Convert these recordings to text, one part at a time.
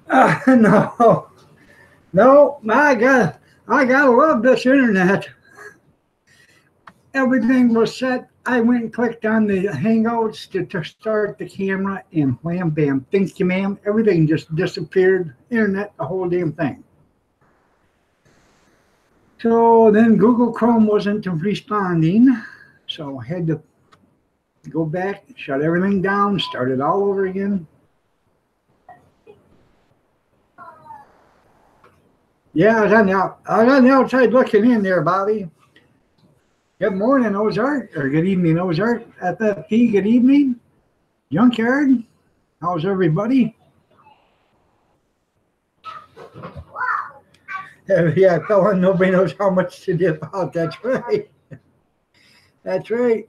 No, no, I gotta love this internet. Everything was set. I went and clicked on the Hangouts to start the camera, and wham bam, thank you, ma'am. Everything just disappeared. Internet, the whole damn thing. So then Google Chrome wasn't responding, so I had to go back, shut everything down, start it all over again. Yeah, I was on the outside looking in there, Bobby. Good morning, Ozark, or good evening, Ozark. FFP, good evening. Junkyard, how's everybody? Yeah, fella, nobody knows how much to dip out. That's right. That's right.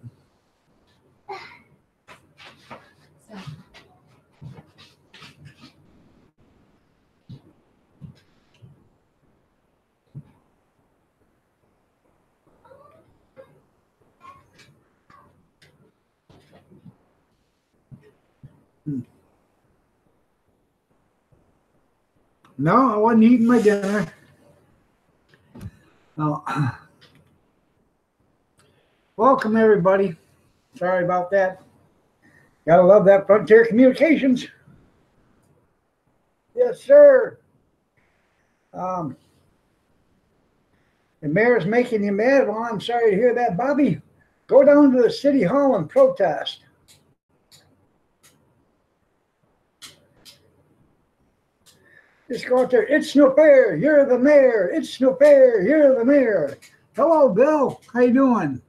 No, I wasn't eating my dinner. Oh. Welcome, everybody. Sorry about that. Gotta love that Frontier Communications. Yes, sir. The mayor's making you mad. Well, I'm sorry to hear that, Bobby. Go down to the city hall and protest. Just go out there. It's no fair. You're the mayor. It's no fair. You're the mayor. Hello, Bill. How you doing?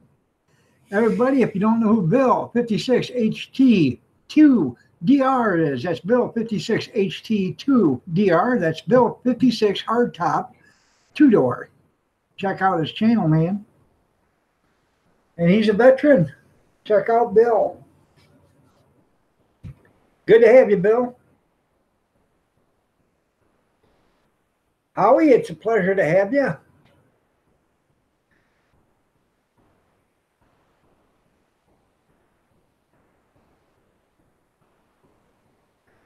Everybody, if you don't know who Bill 56HT2DR is, that's Bill 56HT2DR. That's Bill 56 hardtop 2-door. Check out his channel, man. And he's a veteran. Check out Bill. Good to have you, Bill. Howie, it's a pleasure to have you.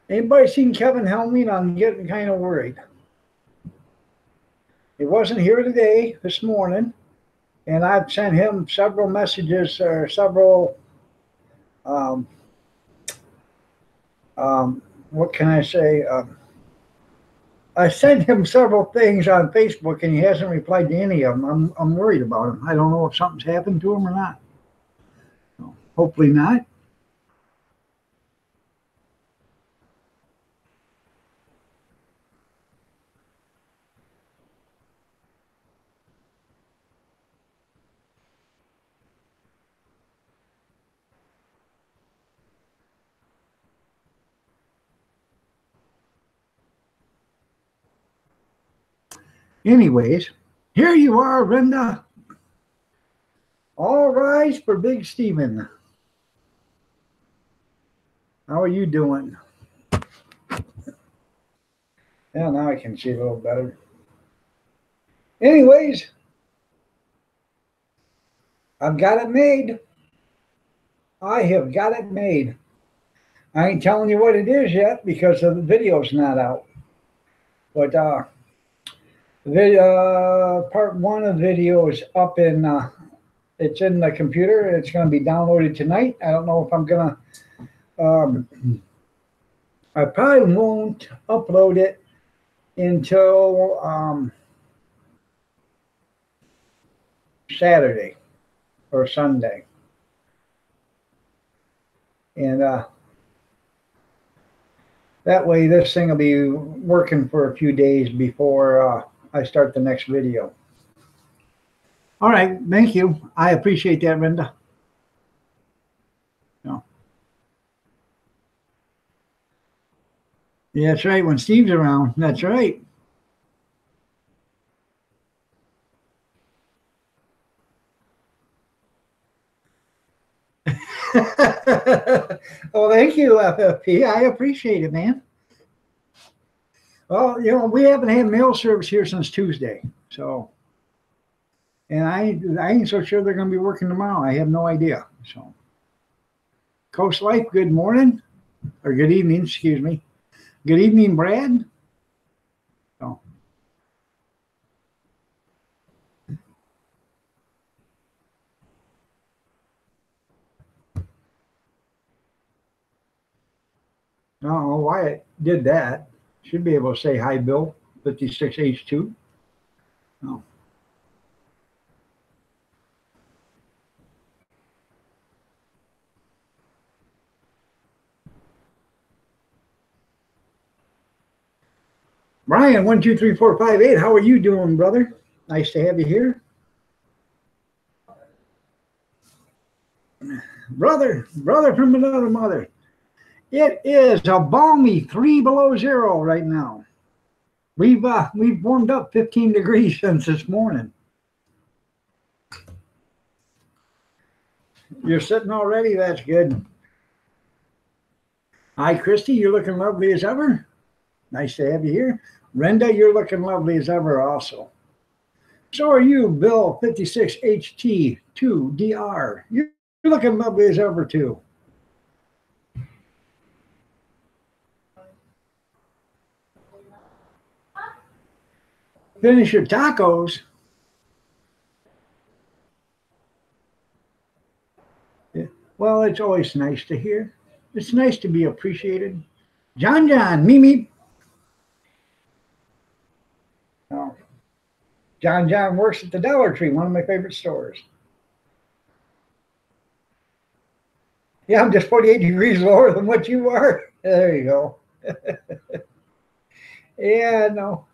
Anybody seen Kevin Helming? I'm getting kind of worried. He wasn't here today, this morning, and I've sent him several messages or several, what can I say? I sent him several things on Facebook, and he hasn't replied to any of them. I'm worried about him. I don't know if something's happened to him or not. So, hopefully not. Anyways, here you are, Brenda. All rise for Big Steven. How are you doing? Yeah, now I can see a little better. Anyways, I've got it made. I have got it made. I ain't telling you what it is yet because the video's not out. But part one of the video is up in, it's in the computer. It's going to be downloaded tonight. I don't know if I'm going to, I probably won't upload it until Saturday or Sunday. And that way this thing will be working for a few days before I start the next video. All right, thank you. I appreciate that, Brenda. No. Yeah, that's right, when Steve's around. That's right. Well, thank you, FFP. I appreciate it, man. Well, you know, we haven't had mail service here since Tuesday, so, and I ain't so sure they're going to be working tomorrow. I have no idea. So, Coast Life, good morning, or good evening, excuse me. Good evening, Brad. I don't know why it did that. Should be able to say hi, Bill, 56H2. Oh. Brian, 1, 2, 3, 4, 5, 8. How are you doing, brother? Nice to have you here. Brother from another mother. It is a balmy 3 below zero right now. We've warmed up 15 degrees since this morning. You're sitting already? That's good. Hi, Christy. You're looking lovely as ever. Nice to have you here. Brenda, you're looking lovely as ever also. So are you, Bill, 56HT2DR. You're looking lovely as ever, too. Finish your tacos. Yeah. Well, it's always nice to hear. It's nice to be appreciated. John, Mimi. Oh. John works at the Dollar Tree, one of my favorite stores. Yeah, I'm just 48 degrees lower than what you are. There you go. Yeah, no.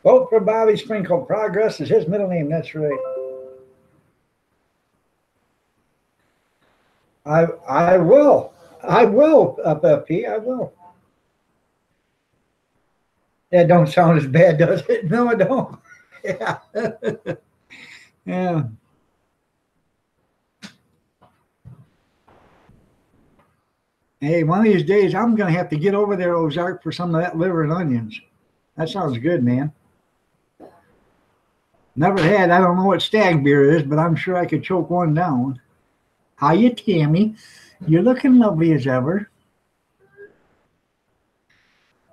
Vote for Bobby Sprinkle. Progress is his middle name. That's right. I will. I will, FFP. I will. That don't sound as bad, does it? No, it don't. Yeah. Yeah. Hey, one of these days I'm going to have to get over there, Ozark, for some of that liver and onions. That sounds good, man. Never had. I don't know what stag beer is, but I'm sure I could choke one down. Hiya, Tammy. You're looking lovely as ever.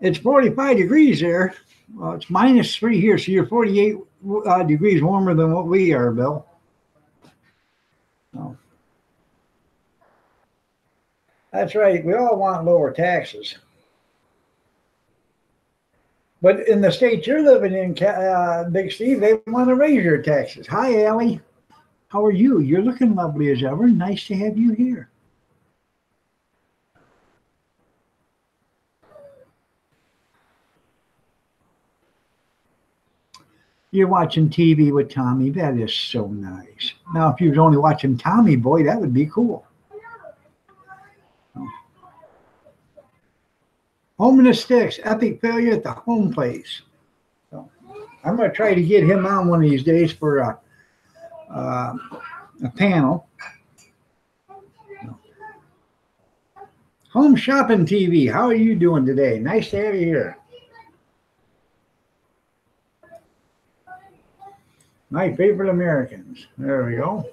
It's 45 degrees there. Well, it's -3 here, so you're 48 degrees warmer than what we are, Bill. Oh. That's right. We all want lower taxes. But in the state you're living in, Big Steve, they want to raise your taxes. Hi, Allie. How are you? You're looking lovely as ever. Nice to have you here. You're watching TV with Tommy. That is so nice. Now, if you was only watching Tommy, boy, that would be cool. Oh. Home in the Sticks, epic failure at the home place. So I'm going to try to get him on one of these days for a panel. Home Shopping TV. How are you doing today? Nice to have you here. My favorite Americans. There we go.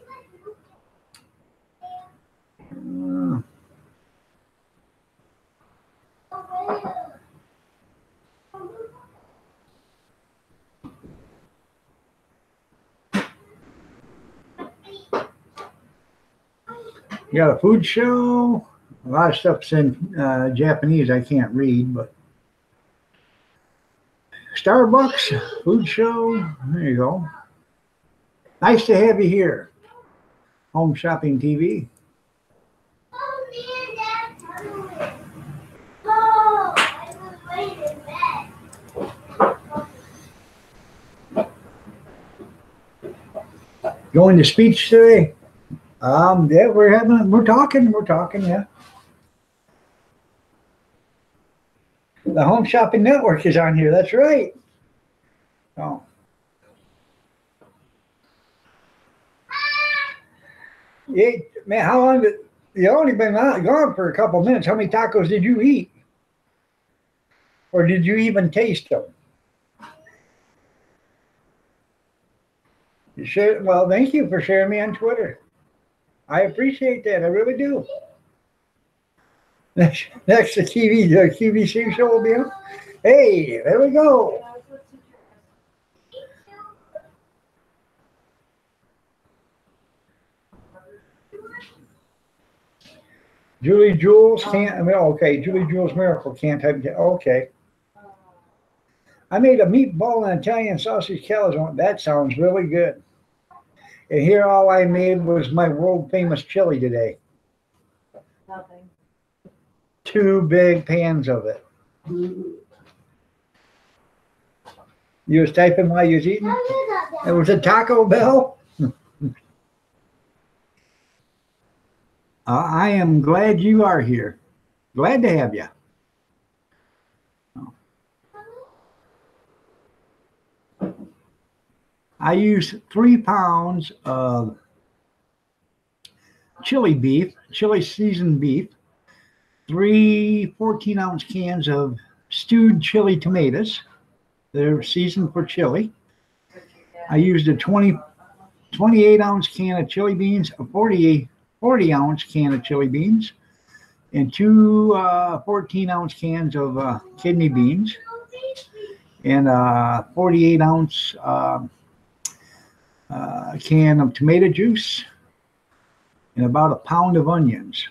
You got a food show. A lot of stuff's in Japanese. I can't read, but Starbucks food show. There you go. Nice to have you here. Home Shopping TV. Going to speech today? Yeah, we're talking, yeah. The Home Shopping Network is on here. That's right. Oh. Yeah, man, how long did you only been gone for a couple of minutes? How many tacos did you eat? Or did you even taste them? You share, well, thank you for sharing me on Twitter. I appreciate that. I really do. Next the QVC show will be on. Hey, there we go. Julie Jules can't. I mean, okay. Julie Jules Miracle can't type. Okay. I made a meatball and Italian sausage calzone. That sounds really good. And here, all I made was my world famous chili today. Nothing. 2 big pans of it. You was typing while you was eating? It was a Taco Bell? I am glad you are here. Glad to have you. I use 3 pounds of chili beef, chili seasoned beef, 3 14-ounce cans of stewed chili tomatoes. They're seasoned for chili. I used a 28-ounce can of chili beans, a 40-ounce can of chili beans, and 2 14-ounce cans of kidney beans, and a 48-ounce can of tomato juice, and about a pound of onions,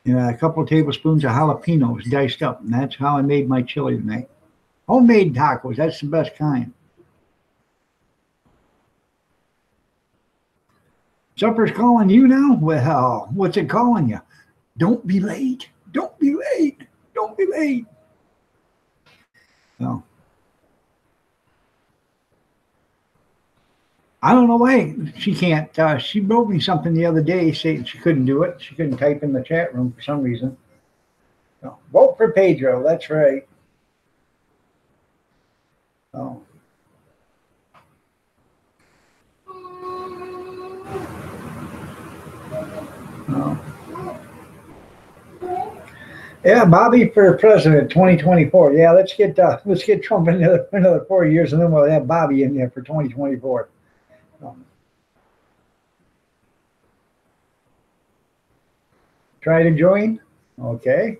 and a couple of tablespoons of jalapenos diced up. And that's how I made my chili tonight. Homemade tacos, that's the best kind. Supper's calling you now? Well, what's it calling you? Don't be late. Don't be late. Don't be late. No. I don't know why she can't. She wrote me something the other day saying she couldn't do it. She couldn't type in the chat room for some reason. No. Vote for Pedro. That's right. Oh. No. Yeah, Bobby for president 2024. Yeah, let's get Trump another 4 years, and then we'll have Bobby in there for 2024. Try to join. Okay.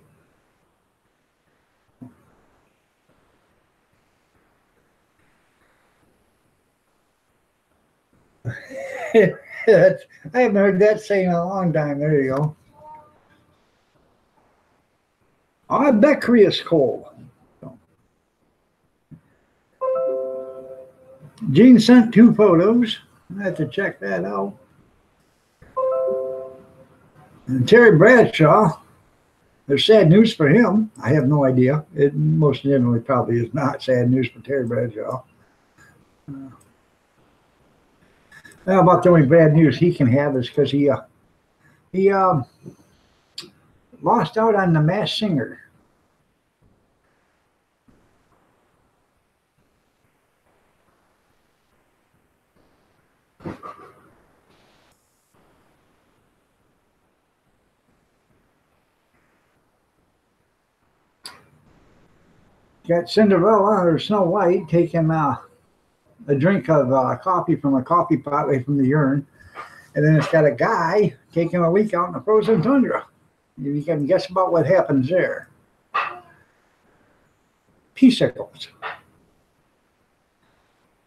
I haven't heard that saying in a long time. There you go. Oh, I bet Korea's cold. Gene sent 2 photos. I have to check that out. And Terry Bradshaw, there's sad news for him. I have no idea. It most generally probably is not sad news for Terry Bradshaw. Well, about the only bad news he can have is because he lost out on The Masked Singer. Got Cinderella or Snow White taking a drink of coffee from a coffee pot away from the urine. And then it's got a guy taking a leak out in the frozen tundra. You can guess about what happens there. Peacicles.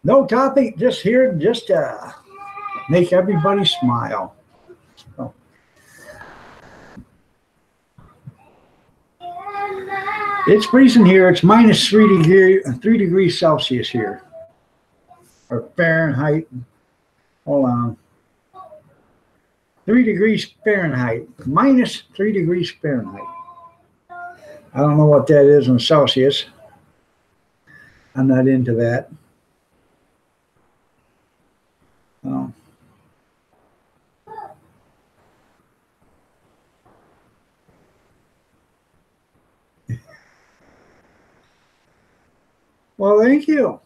No topic, just here, just to make everybody smile. Oh. It's freezing here. It's minus 3 degrees Celsius here. Or Fahrenheit. Hold on. 3 degrees Fahrenheit. Minus 3 degrees Fahrenheit. I don't know what that is in Celsius. I'm not into that. Oh. Well, thank you.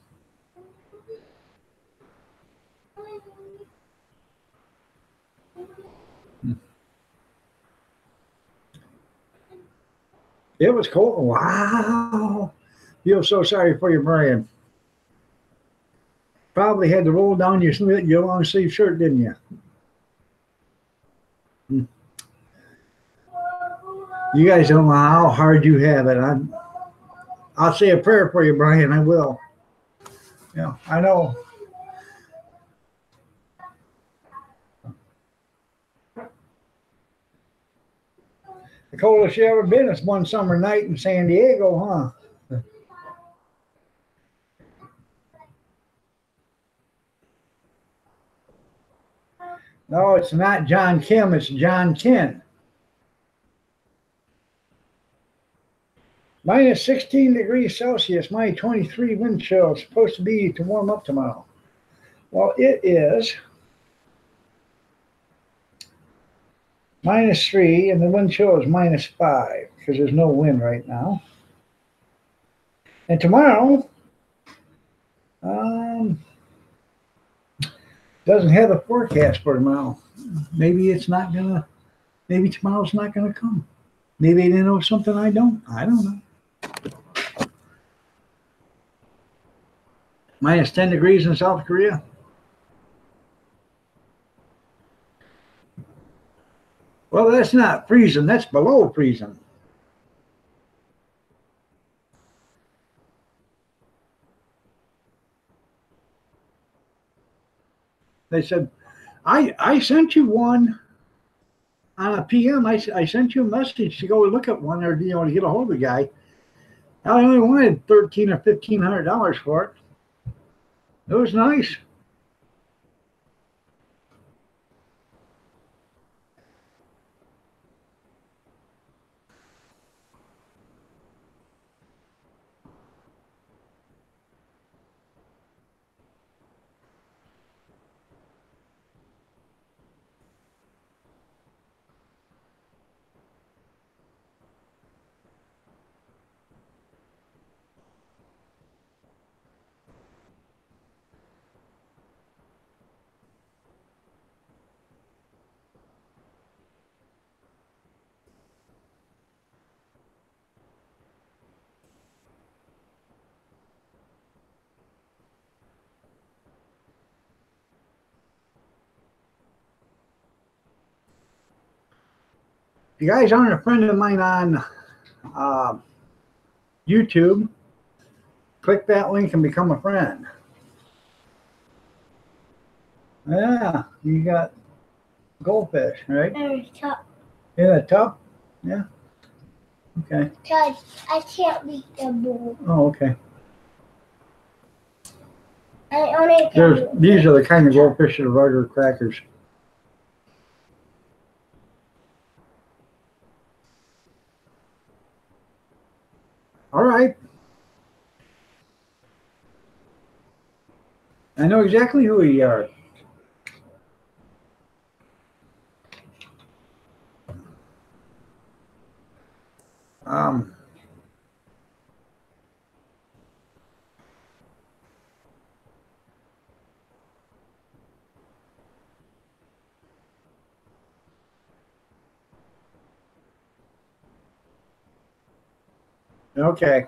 It was cold. Wow. Feel so sorry for you, Brian. Probably had to roll down your long sleeve shirt, didn't you? You guys don't know how hard you have it. I'll say a prayer for you, Brian. I will. Yeah, I know. The coldest you ever been is one summer night in San Diego, huh? No, it's not John Kim, it's John Ken. Minus 16 degrees Celsius, minus 23 wind chill. It's supposed to be to warm up tomorrow. Well, it is -3, and the wind chill is -5 because there's no wind right now. And tomorrow, doesn't have a forecast for tomorrow. Maybe it's not gonna. Maybe tomorrow's not gonna come. Maybe they know something I don't. I don't know. -10 degrees in South Korea. Well, that's not freezing. That's below freezing. They said, I sent you one on a PM. I sent you a message to go look at one, or to get a hold of the guy. I only wanted $1,300 or $1,500 for it. It was nice. If you guys aren't a friend of mine on YouTube, click that link and become a friend. Yeah, you got goldfish, right? In a tub. In a tub? Yeah. Okay. Because I can't reach the bowl. Oh, okay. I only can These are the kind of goldfish that are regular crackers. All right. I know exactly who you are. Okay.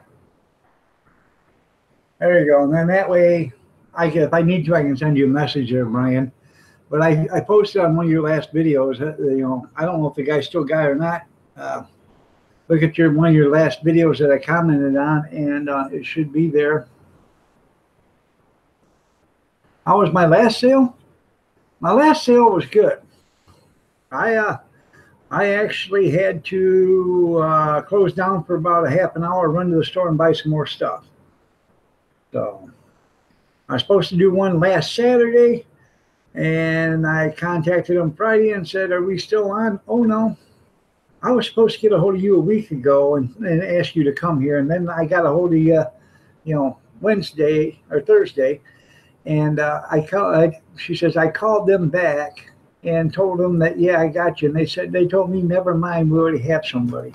There you go. And then that way, if I need to, I can send you a message there, Brian. But I posted on one of your last videos. I don't know if the guy still got it or not. Look at one of your last videos that I commented on, and it should be there. How was my last sale? My last sale was good. I actually had to close down for about a half an hour, run to the store and buy some more stuff. So I was supposed to do one last Saturday, and I contacted them Friday and said, "Are we still on?" "Oh, no. I was supposed to get a hold of you a week ago and ask you to come here." And then I got a hold of you, Wednesday or Thursday. And she says, I called them back and told them that, yeah, I got you. And they told me, never mind, we already have somebody.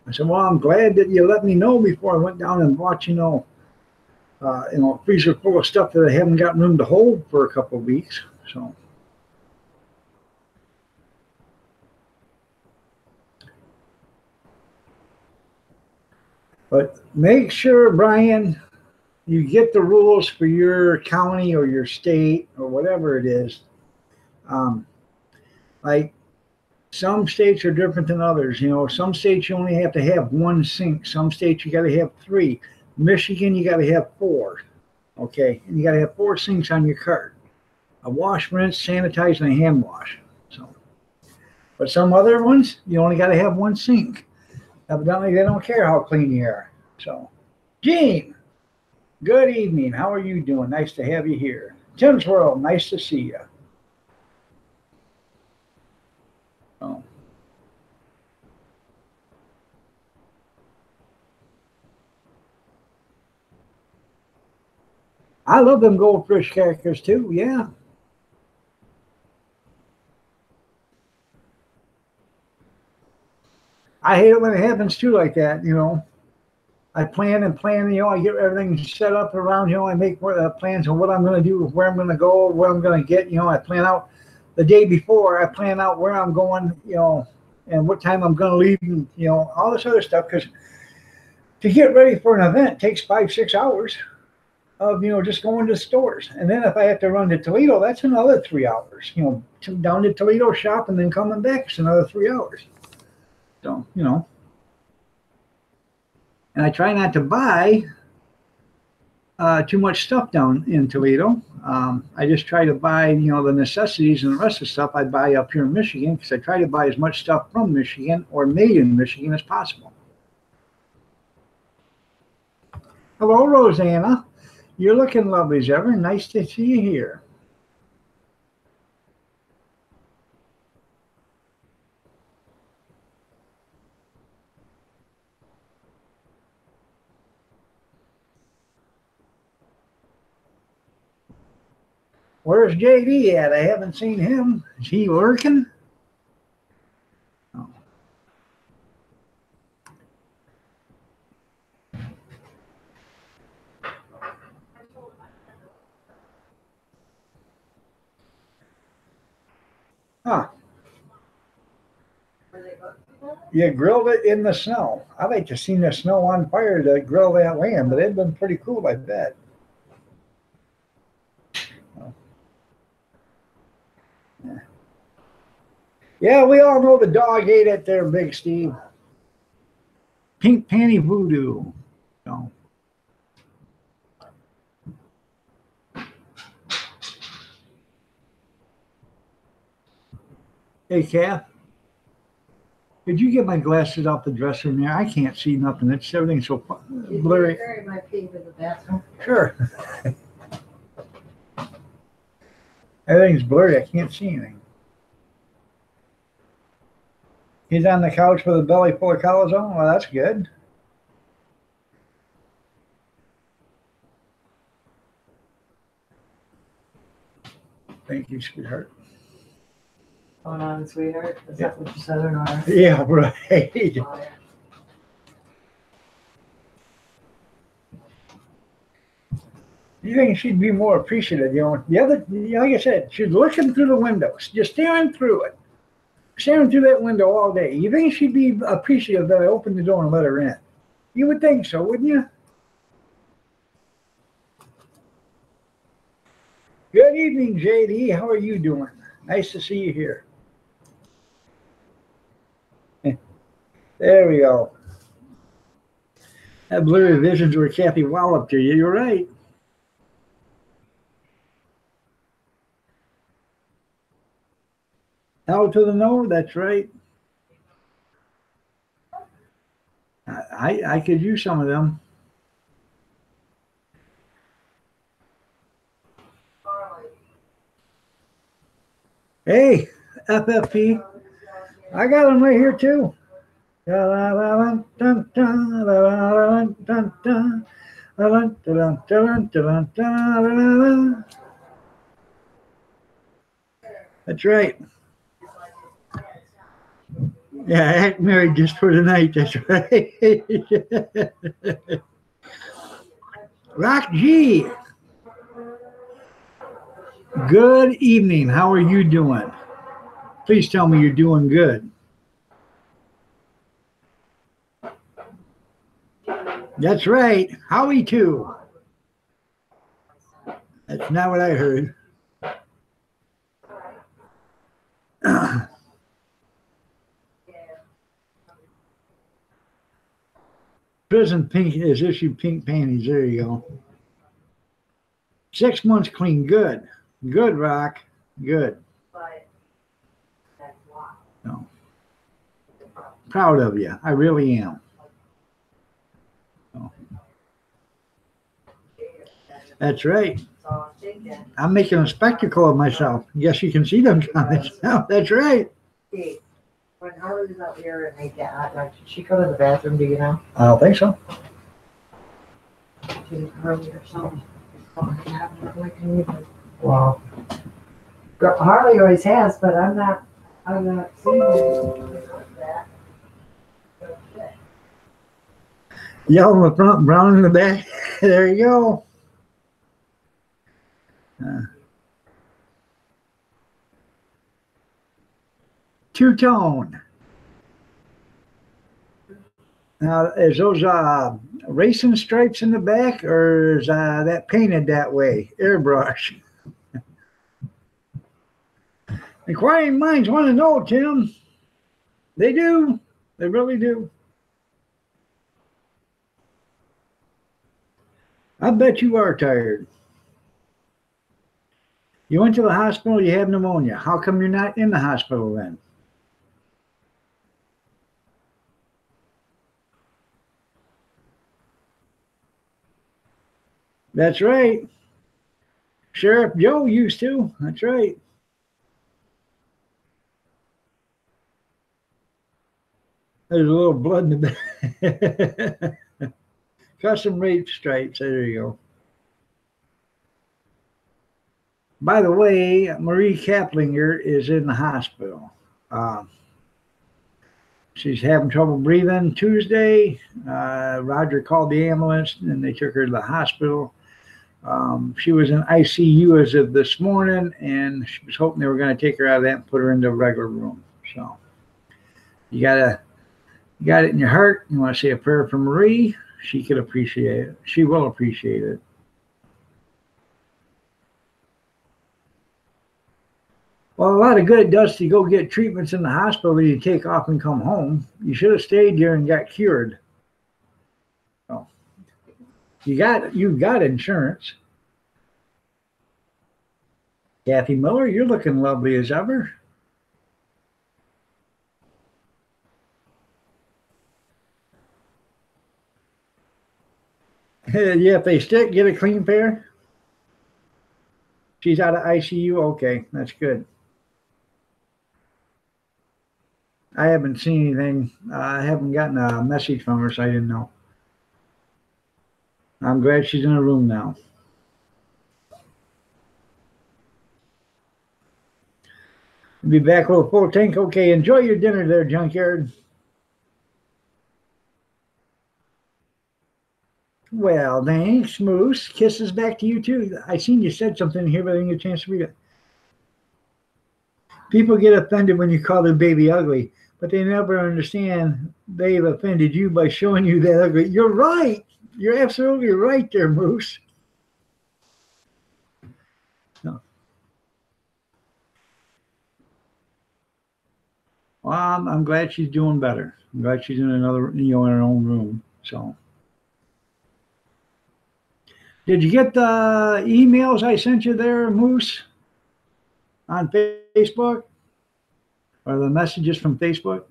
I said, well, I'm glad that you let me know before I went down and bought, a freezer full of stuff that I haven't got room to hold for a couple of weeks. So. But make sure, Brian, you get the rules for your county or your state or whatever it is. Like some states are different than others. Some states you only have to have one sink. Some states you got to have 3. Michigan, you got to have 4. Okay, and you got to have 4 sinks on your cart: a wash, rinse, sanitize, and a hand wash. So But some other ones, you only got to have one sink. Evidently, they don't care how clean you are. So, Gene, good evening. How are you doing? Nice to have you here. Tim's World, nice to see you. Oh. I love them goldfish crackers too, yeah. I hate it when it happens too like that, you know. I plan and plan, you know, I get everything set up around, you know, I make plans on what I'm going to do, where I'm going to go, where I'm going to get, you know, I plan out the day before, I plan out where I'm going, you know, and what time I'm going to leave, and, you know, all this other stuff, because to get ready for an event takes 5-6 hours of, you know, just going to stores. And then if I have to run to Toledo, that's another 3 hours, you know, down to Toledo shop and then coming back, it's another 3 hours. So, you know. And I try not to buy too much stuff down in Toledo. I just try to buy, you know, the necessities, and the rest of the stuff I buy up here in Michigan, because I try to buy as much stuff from Michigan or made in Michigan as possible. Hello, Rosanna. You're looking lovely as ever. Nice to see you here. Where's JD at? I haven't seen him. Is he working? Oh. Huh. You grilled it in the snow. I like to see the snow on fire to grill that lamb, but it'd been pretty cool, I bet. Yeah, we all know the dog ate it there, Big Steve. Pink panty voodoo. No. Hey, Kath. Could you get my glasses off the dresser in there? I can't see nothing. It's everything's so blurry. Carry my pee to the bathroom. Sure. Everything's blurry. I can't see anything. He's on the couch with a belly full of calzone. Well, that's good. Thank you, sweetheart. Going on, sweetheart? Is that what you said or not? Yeah, right. Oh, yeah. You think she'd be more appreciative, you know? The other, like I said, she's looking through the windows, just staring through it, staring through that window all day. You think she'd be appreciative that I opened the door and let her in? You would think so, wouldn't you? Good evening, JD. How are you doing? Nice to see you here. There we go. That blurry visions were Kathy walloped you. You're right. Hell to the no, that's right. I could use some of them. Hey, FFP. I got them right here too. That's right. Yeah, act married just for the night. That's right. Rock G. Good evening. How are you doing? Please tell me you're doing good. That's right. Howie too. That's not what I heard. Prison Pink has issued pink panties. There you go. 6 months clean. Good. Good, Rock. Good. So, proud of you. I really am. So, that's right. So I'm thinking, I'm making a spectacle of myself. Yes, you can see them comments now. That's right. hey, when Harley was out here and they got, like, did she go to the bathroom, do you know? I don't think so. Did Harley or something? Well, Harley always has, but I'm not seeing anything like that. Yellow in the front, brown in the back. There you go. Two-tone. Now, is those racing stripes in the back, or is that painted that way? Airbrush. Inquiring minds want to know, Tim. They do. They really do. I bet you are tired. You went to the hospital, you have pneumonia. How come you're not in the hospital then? That's right. Sheriff Joe used to. That's right. There's a little blood in the back. Custom rape stripes. There you go. By the way, Marie Kaplinger is in the hospital. She's having trouble breathing Tuesday. Roger called the ambulance and they took her to the hospital. She was in ICU as of this morning, and she was hoping they were going to take her out of that and put her into a regular room. So you got it in your heart. You want to say a prayer for Marie. She could appreciate it. She will appreciate it. Well, a lot of good it does to go get treatments in the hospital that you take off and come home. You should have stayed here and got cured. So you've got insurance. Kathy Miller, you're looking lovely as ever. Yeah, if they stick, get a clean pair. She's out of ICU. Okay, that's good. I haven't seen anything. I haven't gotten a message from her, so I didn't know. I'm glad she's in a room now. Be back with a full tank. Okay, enjoy your dinner there, Junkyard. Well, thanks, Moose. Kisses back to you, too. I seen you said something here, but I didn't get a chance to read it. People get offended when you call their baby ugly, but they never understand they've offended you by showing you that ugly. You're right. You're absolutely right there, Moose. No. Well, I'm glad she's doing better. I'm glad she's in another, in her own room. So, did you get the emails I sent you there, Moose, on Facebook, or the messages from Facebook?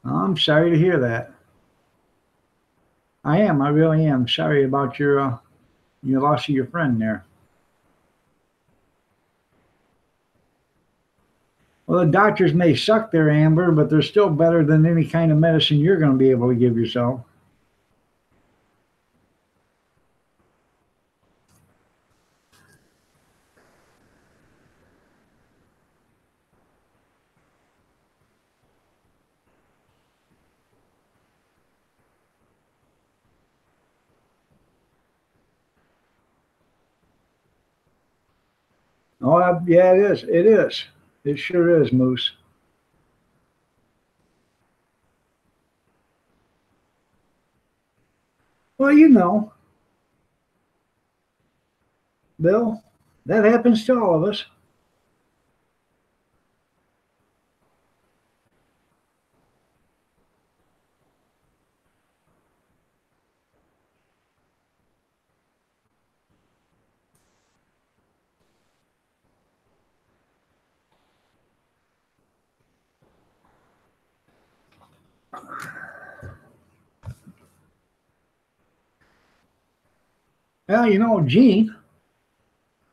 I'm sorry to hear that. I am. I really am. Sorry about your loss of your friend there. Well, the doctors may suck there, Amber, but they're still better than any kind of medicine you're going to be able to give yourself. Oh, yeah, it is. It is. It sure is, Moose. Well, you know, Bill, that happens to all of us. Well, you know, Gene,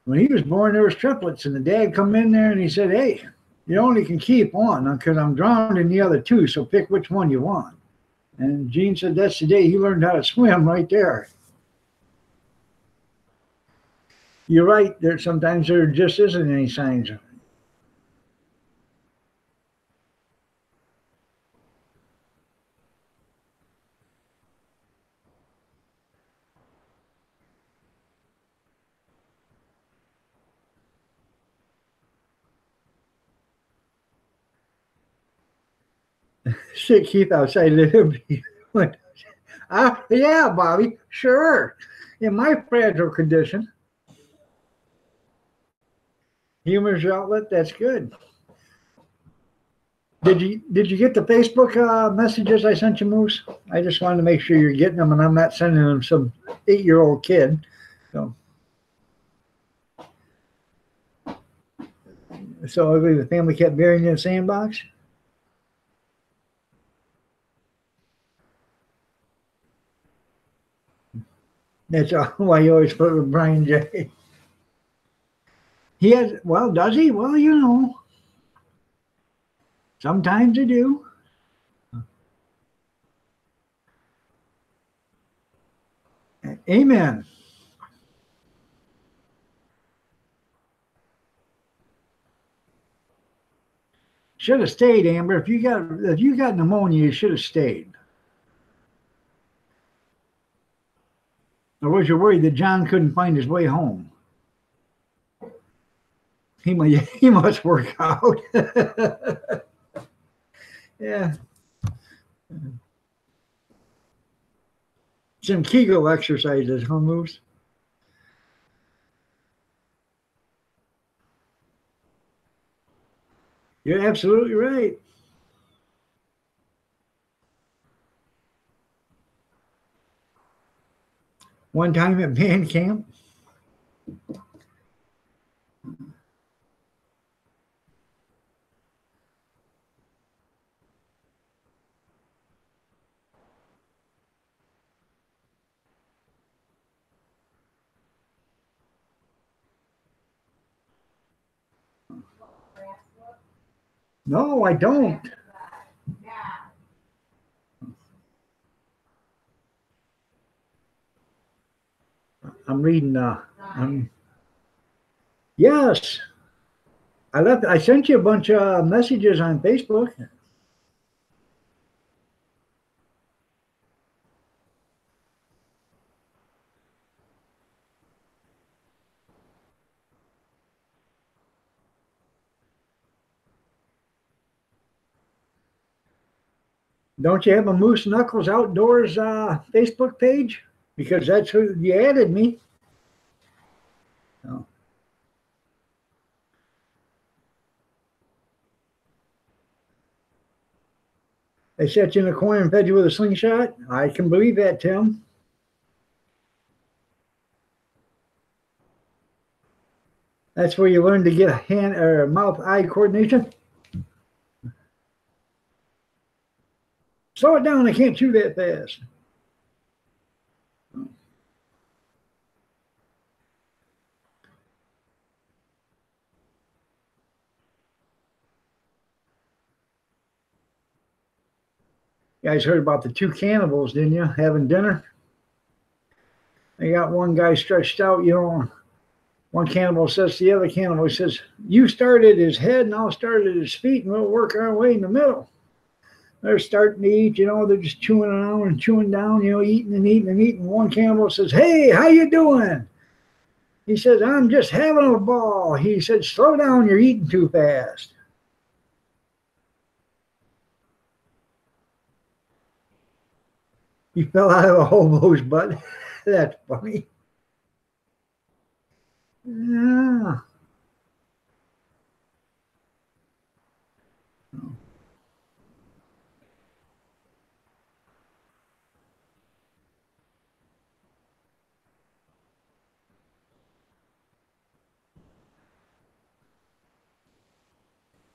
when he was born, there was triplets, and the dad come in there and he said, "Hey, you only can keep one because I'm drowned in the other two, so pick which one you want." And Gene said that's the day he learned how to swim right there. You're right. Sometimes there just isn't any signs. Shit, Keith outside the yeah, Bobby, sure. In my fragile condition, humor's your outlet. That's good. Did you get the Facebook messages I sent you, Moose? I just wanted to make sure you're getting them, and I'm not sending them some 8-year-old kid. So the family kept burying you in the sandbox. That's why you always put with Brian J. He has, well, does he? Well, you know, sometimes they do. Amen. Should have stayed, Amber. If you got pneumonia, you should have stayed. Or was you worried that John couldn't find his way home? He must work out. Yeah. Some Kegel exercises, huh, Moose? You're absolutely right. One time at band camp, no, I don't. I'm reading. Yes, I sent you a bunch of messages on Facebook. Don't you have a Moose Knuckles Outdoors Facebook page? Because that's who you added me. Oh. They set you in a corner and fed you with a slingshot? I can believe that, Tim. That's where you learn to get hand or mouth-eye coordination. Slow it down, I can't chew that fast. You guys heard about the two cannibals, didn't you? Having dinner. They got one guy stretched out, you know. One cannibal says to the other cannibal, he says, "You start at his head and I'll start at his feet and we'll work our way in the middle." They're starting to eat, you know, they're just chewing around and chewing down, you know, eating and eating and eating. One cannibal says, "Hey, how you doing?" He says, "I'm just having a ball." He said, "Slow down, you're eating too fast." He fell out of a hobo's butt. That's funny. Yeah.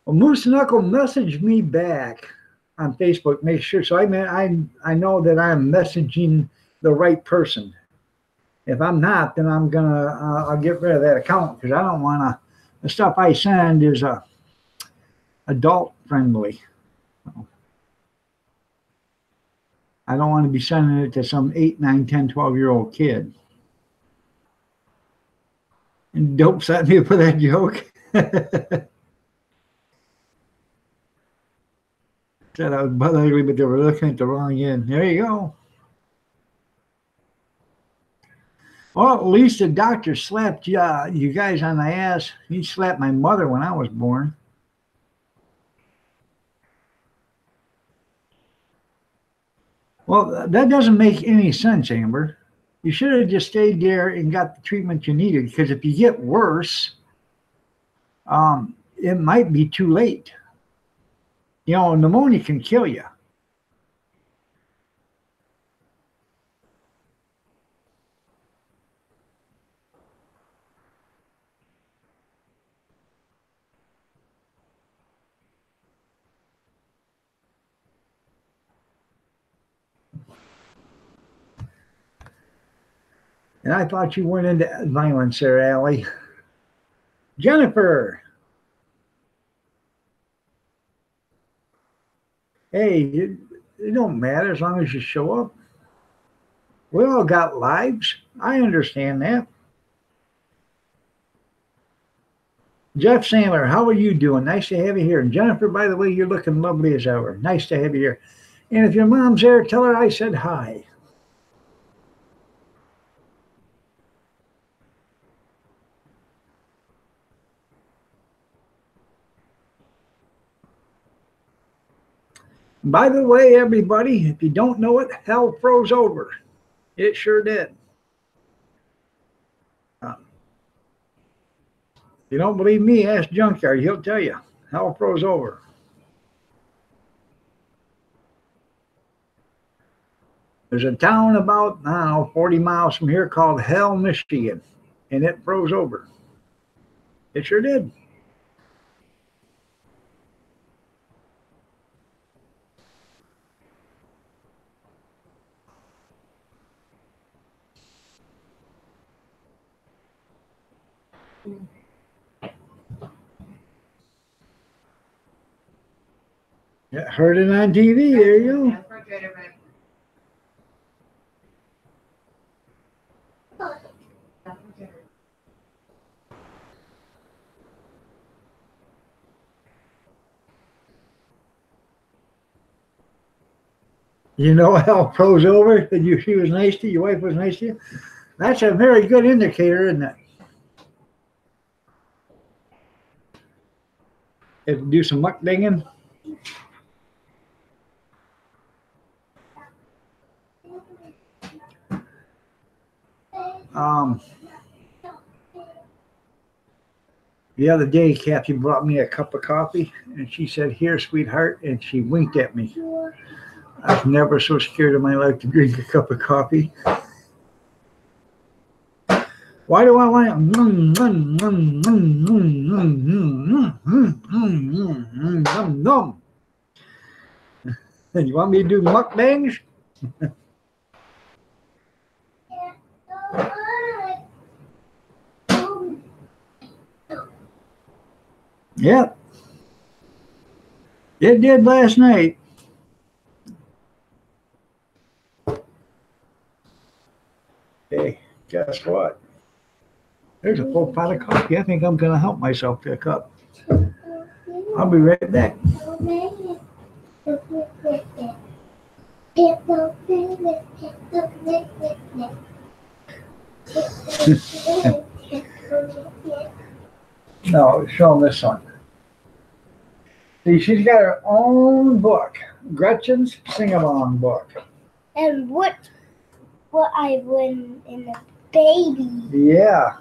Well, Moose Knuckle messaged me back. on Facebook. Make sure. So I know that I'm messaging the right person. If I'm not, then I'm gonna I'll get rid of that account because I don't want to. The stuff I send is adult friendly. I don't want to be sending it to some 8, 9, 10, 12-year-old kid. And Dope set me up for that joke. Said I was butt ugly, but they were looking at the wrong end. There you go. Well, at least the doctor slapped you guys on the ass. He slapped my mother when I was born. Well, that doesn't make any sense, Amber. You should have just stayed there and got the treatment you needed, because if you get worse, it might be too late. You know, pneumonia can kill you. And I thought you weren't into violence there, Allie. Jennifer. Hey, it don't matter as long as you show up. We all got lives. I understand that. Jeff Sandler, how are you doing? Nice to have you here. And Jennifer, by the way, you're looking lovely as ever. Nice to have you here. And if your mom's there, tell her I said hi. By the way, everybody, if you don't know it, hell froze over. It sure did. If you don't believe me, ask Junkyard. He'll tell you. Hell froze over. There's a town about, I don't know, 40 miles from here called Hell, Michigan, and it froze over. It sure did. Yeah, heard it on TV. There you go. You know how it froze over? That she was nice to you, your wife was nice to you? That's a very good indicator, isn't it? If you do some mukbanging. The other day, Kathy brought me a cup of coffee, and she said, "Here, sweetheart," and she winked at me. I was never so scared in my life to drink a cup of coffee. Why do I want You want me to do mukbangs? Yep. It did last night. Hey, guess what? There's a full pot of coffee. I think I'm going to help myself to a cup. I'll be right back. No, show them this one. See, she's got her own book, Gretchen's Sing-Along book. And what I win in the baby. Yeah.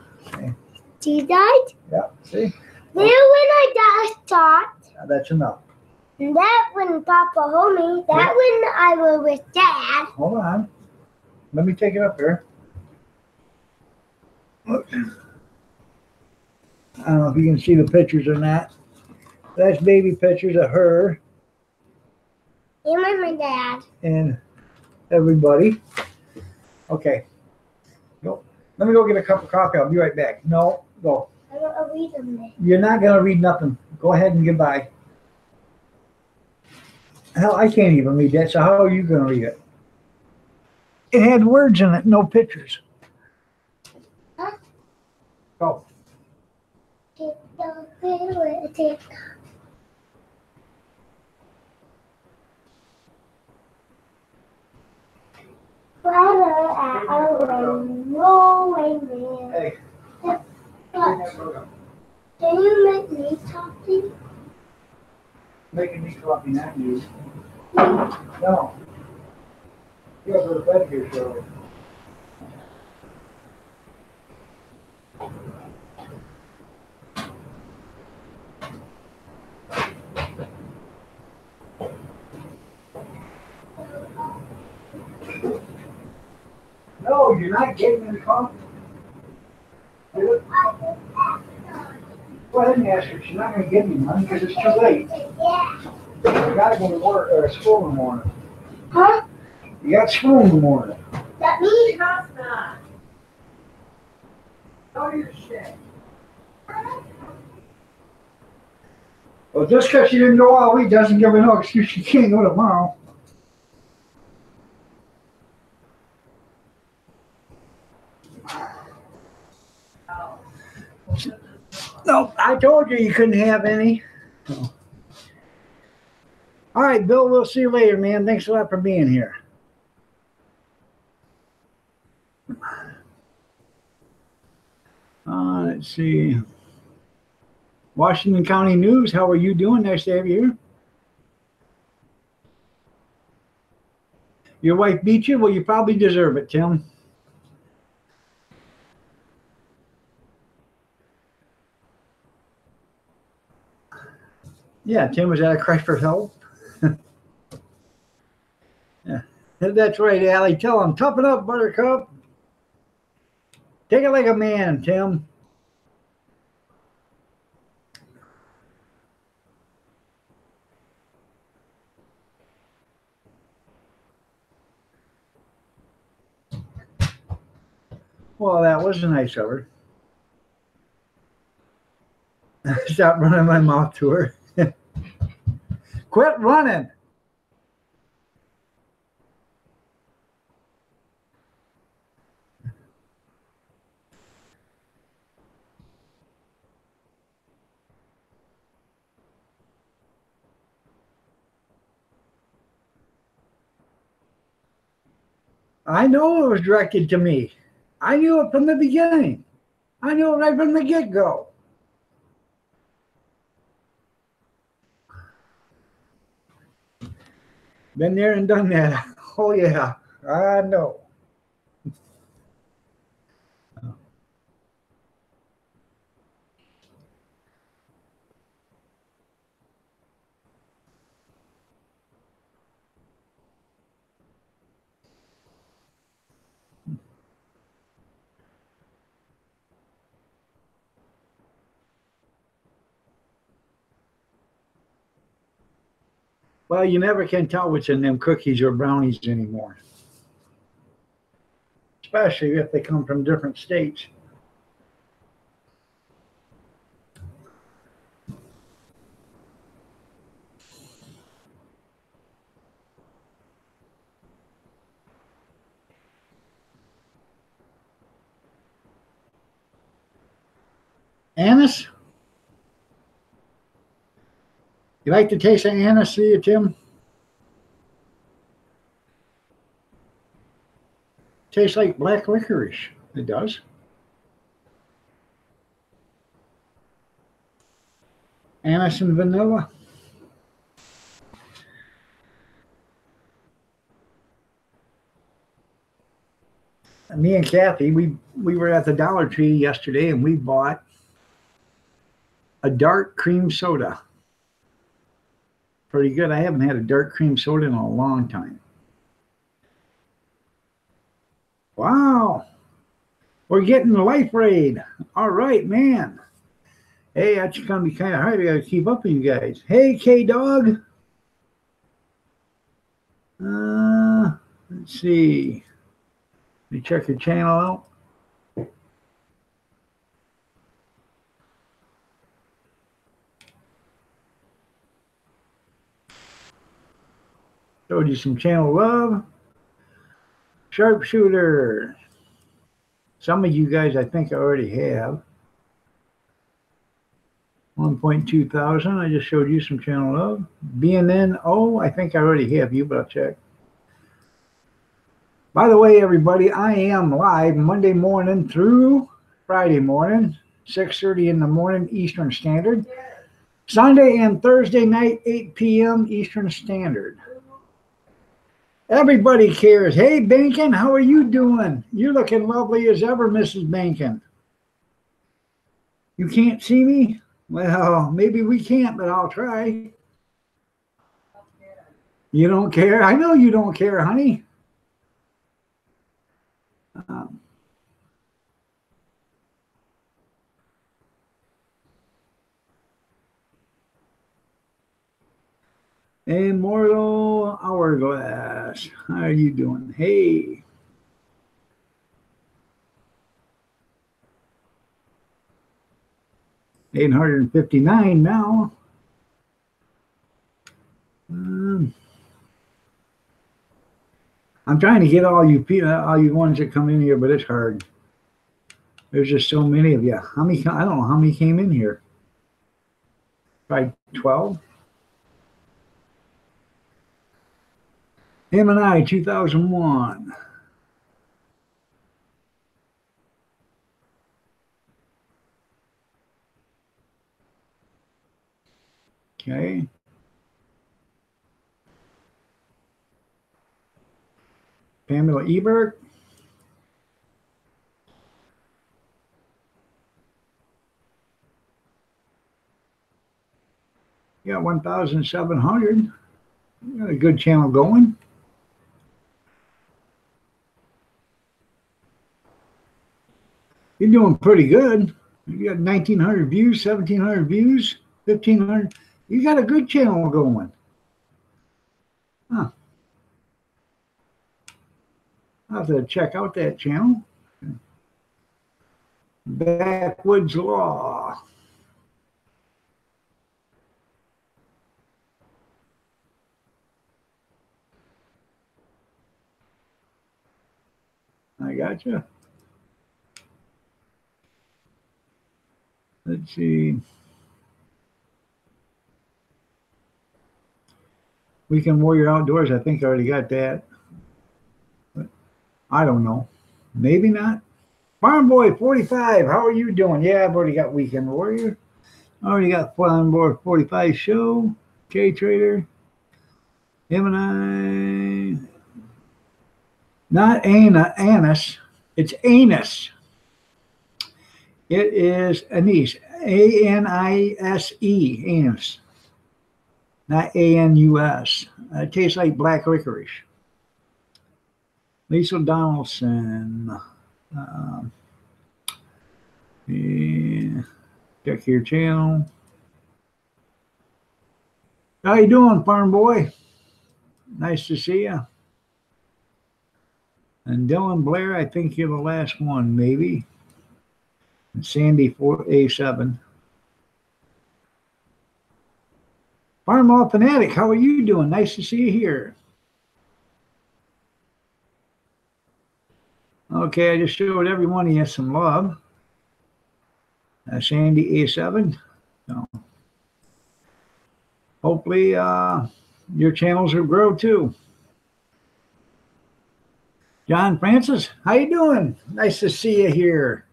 See that? Yeah, see? There when I thought. That's enough. And that when Papa hold me. That when I was with Dad. Hold on. Let me take it up here. Look. I don't know if you can see the pictures or not. That's baby pictures of her And my dad. and everybody. Okay. Go. Let me go get a cup of coffee. I'll be right back. No, go. I'm gonna read them there. You're not gonna read nothing. Go ahead and goodbye. Hell, I can't even read that. So how are you gonna read it? It had words in it, no pictures. Huh? Go. Tick tock, tick tick tock. Flutter at a rainbow, rainbow. Hey. But can you make me talking? Making me coffee, not you. No. You gotta go to bed here, Shirley. No, you're not getting any coffee. Get it? Go ahead and ask her. She's not going to give me money because it's too late. Yeah. You got to go to work or school in the morning. Huh? You got school in the morning. That means Not. Oh, you're shit. Well, just because she didn't go all week doesn't give her no excuse she can't go tomorrow. No, I told you couldn't have any. All right, Bill, we'll see you later, man. Thanks a lot for being here. Let's see. Washington County News, how are you doing? Nice to have you here. Your wife beat you? Well, you probably deserve it, Tim. Yeah, Tim was at a cry for help. Yeah, that's right, Allie. Tell him, toughen up, Buttercup. Take it like a man, Tim. Well, that was nice of her. Stop running my mouth to her. Quit running. I know it was directed to me. I knew it from the beginning. I knew it right from the get-go. Been there and done that. Oh, yeah. I know. Well, you never can tell what's in them cookies or brownies anymore. Especially if they come from different states. Anise? You like the taste of anise, do you, Tim? Tastes like black licorice. It does. Anise and vanilla. Me and Kathy, we were at the Dollar Tree yesterday and we bought a dark cream soda. Pretty good. I haven't had a dark cream soda in a long time. Wow. We're getting the Life Raid. All right, man. Hey, that's going to be kind of hard. I got to keep up with you guys. Hey, K-Dog. Let's see. Let me check your channel out. Showed you some channel love. Sharpshooter. Some of you guys I think I already have. 1.2 thousand. I just showed you some channel love. BNN. Oh, I think I already have you, but I'll check. By the way, everybody, I am live Monday morning through Friday morning, 6:30 in the morning Eastern Standard. Sunday and Thursday night, 8 p.m. Eastern Standard. Everybody cares. Hey, Bankin, how are you doing? You're looking lovely as ever, Mrs. Bankin. You can't see me? Well, maybe we can't, but I'll try. You don't care? I know you don't care, honey. Immortal Hourglass. How are you doing? Hey. $859 now. I'm trying to get all you people, all you ones that come in here, but it's hard. There's just so many of you. How many? I don't know how many came in here. Probably 12. Him and I, 2001. Okay. Pamela Ebert. You got 1,700. You got a good channel going. You're doing pretty good. You got 1,900 views, 1,700 views, 1,500. You got a good channel going. Huh. I'll have to check out that channel. Backwoods Law. I got you. Let's see. Weekend Warrior Outdoors. I think I already got that. But I don't know. Maybe not. Farm Boy 45. How are you doing? Yeah, I've already got Weekend Warrior. I already got Farm Boy 45 show. K-Trader. Him and I. Not Anus. It's Anus. It is Anise. A-N-I-S-E. Anus. Not A-N-U-S. It tastes like black licorice. Lisa Donaldson. Yeah. Check your channel. How you doing, Farm Boy? Nice to see you. And Dylan Blair, I think you're the last one, maybe. And Sandy 4A7. Farm Law Fanatic, how are you doing? Nice to see you here. Okay, I just showed everyone he has some love. Sandy A7. So hopefully your channels will grow too. John Francis, how you doing? Nice to see you here.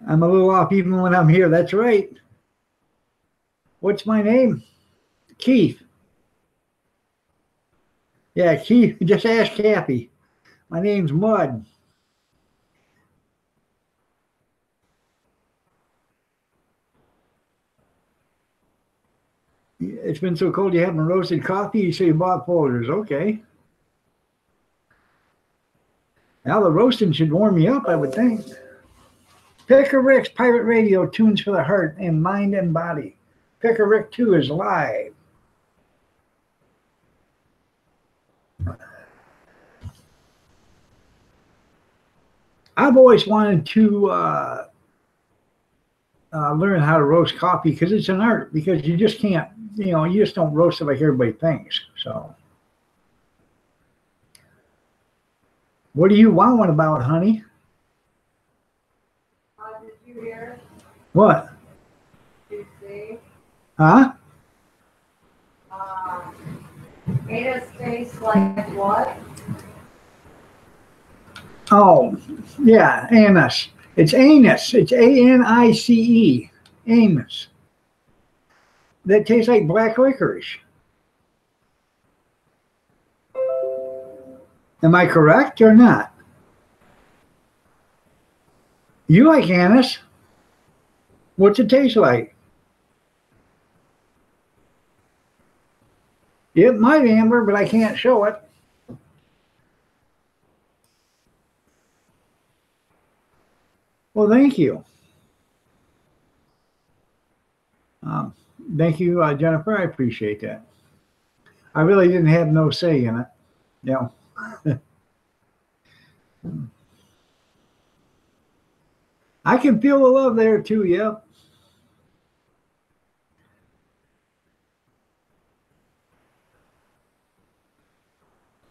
I'm a little off even when I'm here. That's right. What's my name? Keith. Yeah, Keith. Just ask Kathy. My name's Mud. It's been so cold you haven't roasted coffee, you say you bought folders. Okay. Now the roasting should warm you up, I would think. Pick a Rick's Pirate Radio, tunes for the heart and mind and body. Pick a Rick 2 is live. I've always wanted to learn how to roast coffee because it's an art. Because you just can't, you just don't roast it like everybody thinks. So, what do you want about, honey? Did you hear? What? Did you see? Huh? Anus tastes like what? Oh, yeah, anus. It's anus. It's A-N-I-C-E. Anus. That tastes like black licorice. Am I correct or not? You like anus? What's it taste like? It might, Amber, but I can't show it. Well, thank you. Thank you, Jennifer. I appreciate that. I really didn't have no say in it. Yeah. I can feel the love there too, yep.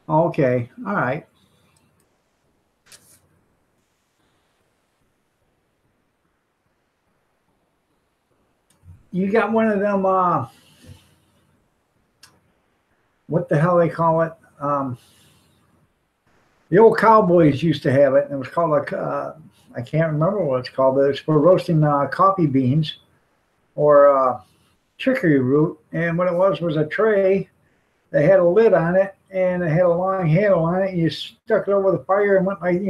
Okay, all right. You got one of them, what the hell they call it? The old cowboys used to have it, and it was called I can't remember what it's called, but it's for roasting coffee beans or chicory root. And what it was a tray that had a lid on it, and it had a long handle on it. And you stuck it over the fire and went like,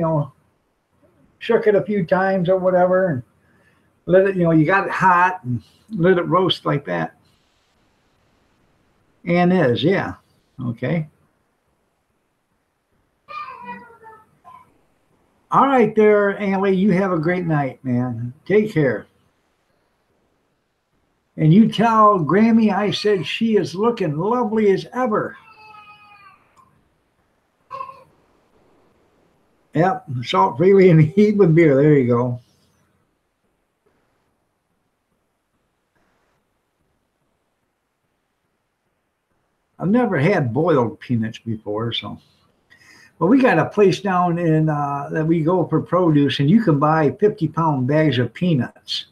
shook it a few times or whatever, and let it, you got it hot and let it roast like that. And yeah. Okay. All right there, Annie. You have a great night, man. Take care. And you tell Grammy I said she is looking lovely as ever. Yep, salt freely and heat with beer. There you go. I've never had boiled peanuts before, so. Well, we got a place down in that we go for produce, and you can buy 50-pound bags of peanuts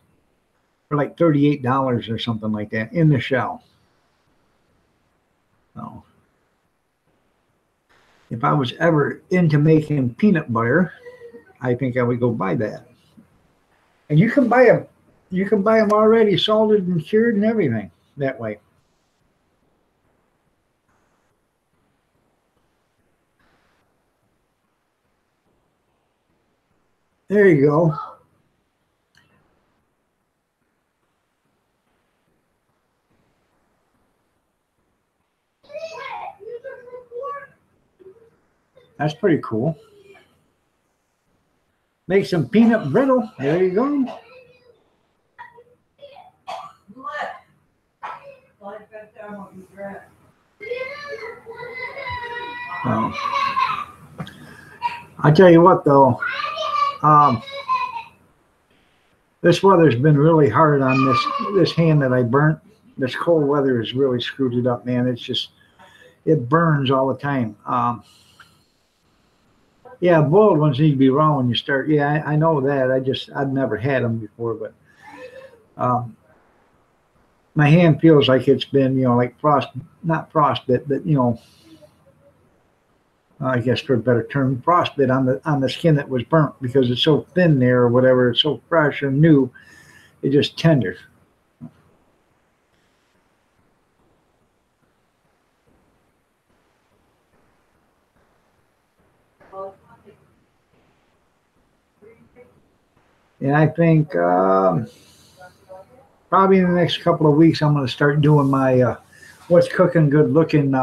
for like $38 or something like that in the shell. So, if I was ever into making peanut butter, I think I would go buy that. And you can buy them. You can buy them already salted and cured and everything that way. There you go. That's pretty cool. Make some peanut brittle. There you go. I tell you what, though. This weather's been really hard on this hand that I burnt. This cold weather has really screwed it up, man. It's just, it burns all the time. Yeah, boiled ones need to be raw when you start. Yeah, I know that. I've never had them before, but my hand feels like it's been, like not frostbit, but I guess for a better term, frostbit on the skin that was burnt because it's so thin there or whatever. It's so fresh or new, it's just tender. And I think probably in the next couple of weeks, I'm going to start doing my what's cooking good looking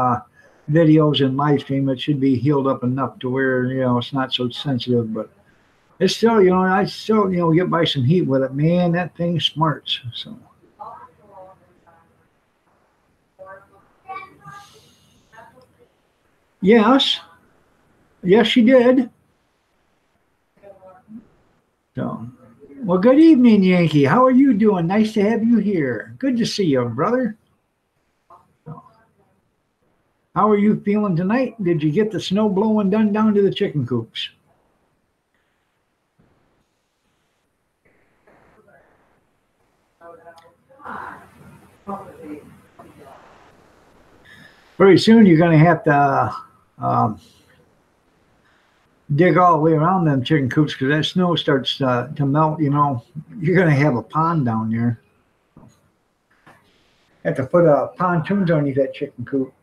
videos and live stream. It should be healed up enough to where, it's not so sensitive, but It's still, I still, get by some heat with it. Man, that thing smarts. So, yes. Yes, she did. So, well, good evening, Yankee. How are you doing? Nice to have you here. Good to see you, brother. How are you feeling tonight? Did you get the snow blowing done down to the chicken coops? Very soon you're going to have to dig all the way around them chicken coops because that snow starts to melt. You're going to have a pond down there. Have to put pontoons underneath that chicken coop.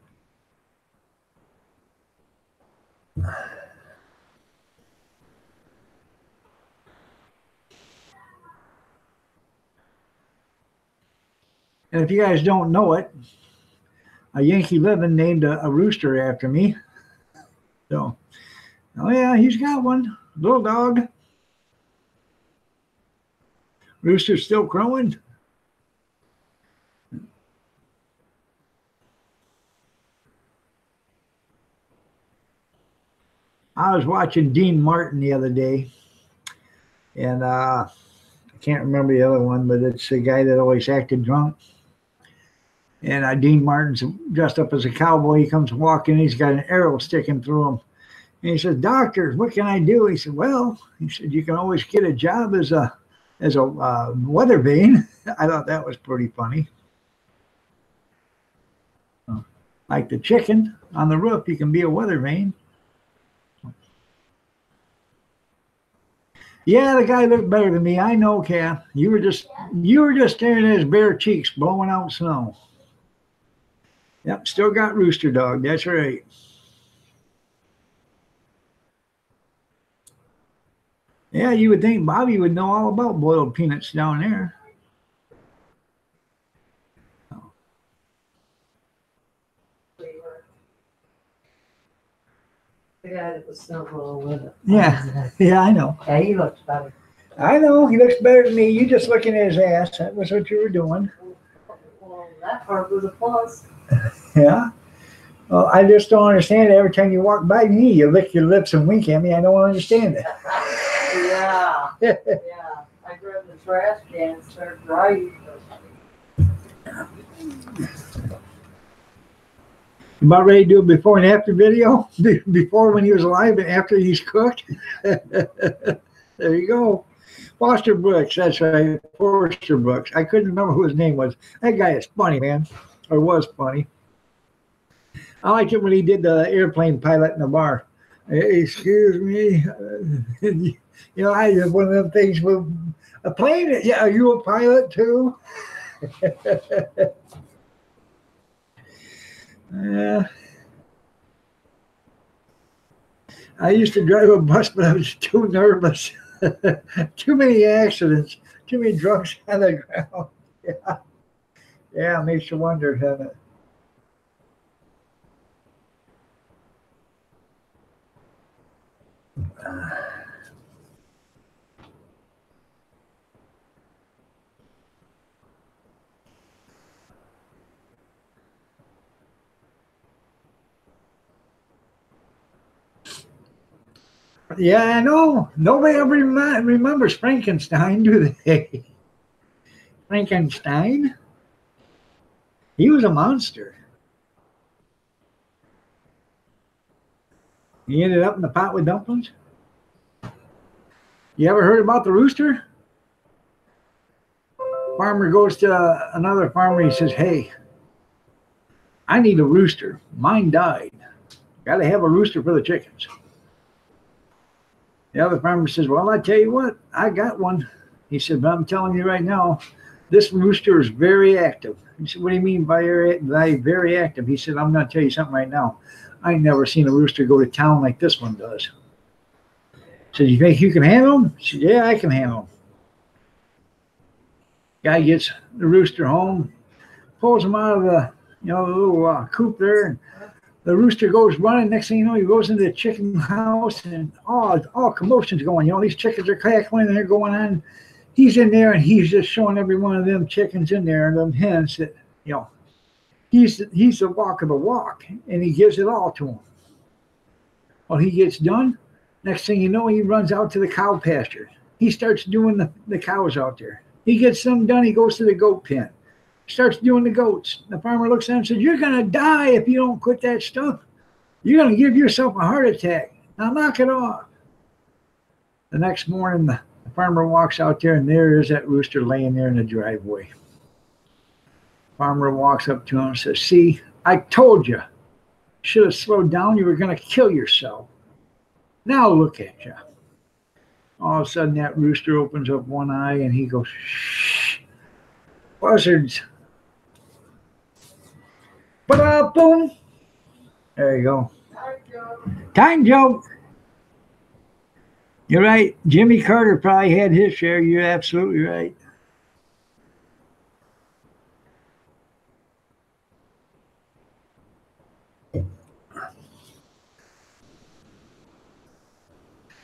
And if you guys don't know it, a Yankee Living named a rooster after me. So, oh yeah, he's got one. Little dog. Rooster's still crowing. I was watching Dean Martin the other day, and I can't remember the other one, but it's the guy that always acted drunk. And Dean Martin's dressed up as a cowboy. He comes walking. He's got an arrow sticking through him. And he says, "Doctor, what can I do?" He said, "Well," he said, "you can always get a job as a weather vane." I thought that was pretty funny. Like the chicken on the roof, you can be a weather vane. Yeah, the guy looked better than me. I know, Kath. You were just staring at his bare cheeks blowing out snow. Yep, still got Rooster Dog. That's right. Yeah, you would think Bobby would know all about boiled peanuts down there. The guy that was snowballing with it. Yeah, I know. Yeah, he looks better. I know. He looks better than me. You just looking at his ass. That was what you were doing. Well, that part was a plus. Yeah. Well, I just don't understand it. Every time you walk by me, you lick your lips and wink at me. I don't understand it. Yeah. Yeah. I grabbed the trash can and started writing. About ready to do a before and after video? Before when he was alive and after he's cooked? There you go. Foster Brooks, that's right. Foster Brooks. I couldn't remember who his name was. That guy is funny, man. Or was funny. I liked it when he did the airplane pilot in the bar. Excuse me. I did one of them things with a plane. Yeah, are you a pilot too? I used to drive a bus, but I was too nervous. Too many accidents. Too many drunks on the ground. Yeah, it makes you wonder, doesn't it? Yeah, I know. Nobody ever remembers Frankenstein, do they? Frankenstein? He was a monster. He ended up in the pot with dumplings. You ever heard about the rooster? Farmer goes to another farmer. He says, "Hey, I need a rooster. Mine died. Got to have a rooster for the chickens." The other farmer says, "Well, I tell you what, I got one." He said, "But I'm telling you right now, this rooster is very active." He said, "What do you mean by very active?" He said, "I'm going to tell you something right now. I ain't never seen a rooster go to town like this one does." He said, "You think you can handle him?" He said, "Yeah, I can handle him." Guy gets the rooster home, pulls him out of the little coop there, and The rooster goes running. Next thing you know, he goes into the chicken house, and all commotion's going. You know, these chickens are cackling and they're going on. He's in there and he's just showing every one of them chickens in there and them hens that, you know, he's the walk of the walk, and he gives it all to them. Well, he gets done. Next thing you know, he runs out to the cow pasture. He starts doing the cows out there. He gets them done. He goes to the goat pen. Starts doing the goats. The farmer looks at him and says, "You're going to die if you don't quit that stuff. You're going to give yourself a heart attack. Now knock it off." The next morning, the farmer walks out there, and there is that rooster laying there in the driveway. Farmer walks up to him and says, "See, I told you. Should have slowed down. You were going to kill yourself. Now look at you." All of a sudden, that rooster opens up one eye, and he goes, "Shh, buzzards." Ba-da-boom. There you go. Time joke. You're right. Jimmy Carter probably had his share. You're absolutely right.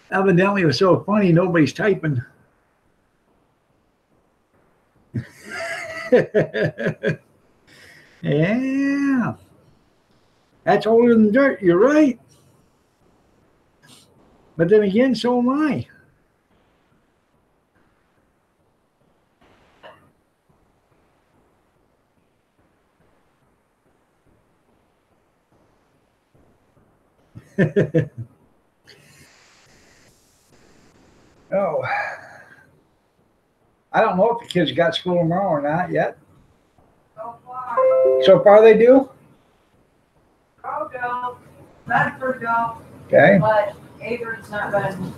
Evidently, it was so funny, nobody's typing. Yeah. That's older than dirt. You're right. But then again, so am I. Oh. I don't know if the kids got school tomorrow or not yet. So far they do? I'll go. Bedford go. Okay. But Avon's not been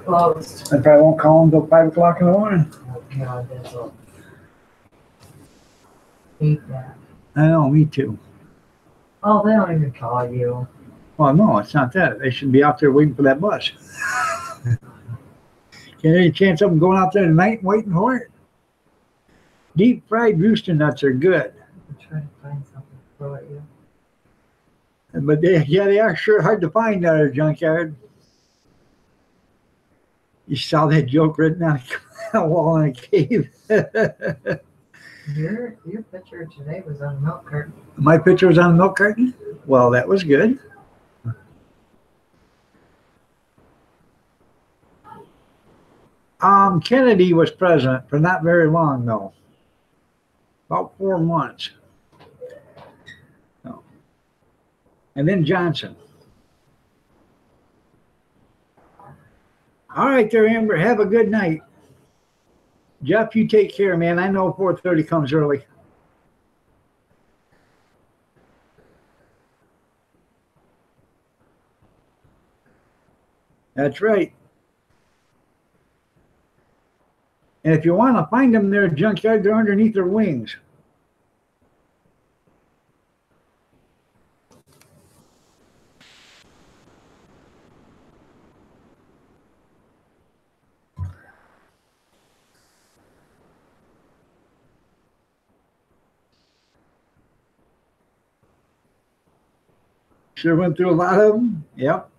closed. I probably won't call them until 5 o'clock in the morning. Oh God, that's all. Hate that. I know, me too. Oh, they don't even call you. Well, no, it's not that. They should be out there waiting for that bus. Can any chance of them going out there tonight and waiting for it? Deep fried rooster nuts are good. I'm trying to find something to throw at you. But they are sure hard to find out of a junkyard. You saw that joke written on a wall in a cave. Your picture today was on a milk carton. My picture was on a milk carton? Well, that was good. Kennedy was president for not very long, though. About 4 months. So. And then Johnson. All right there, Amber. Have a good night. Jeff, you take care, man. I know 4:30 comes early. That's right. And if you want to find them in their junkyard, they're underneath their wings. Sure went through a lot of them. Yep.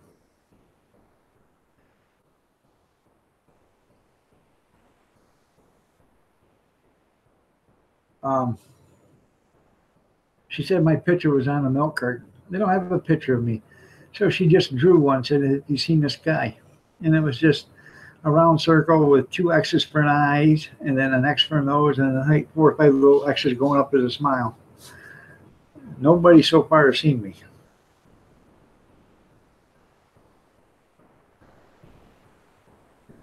She said my picture was on a milk carton. They don't have a picture of me. So she just drew one, said, "Have you seen this guy?" And it was just a round circle with 2 X's for an eyes, and then an X for a nose, and I think 4 or 5 little X's going up as a smile. Nobody so far has seen me.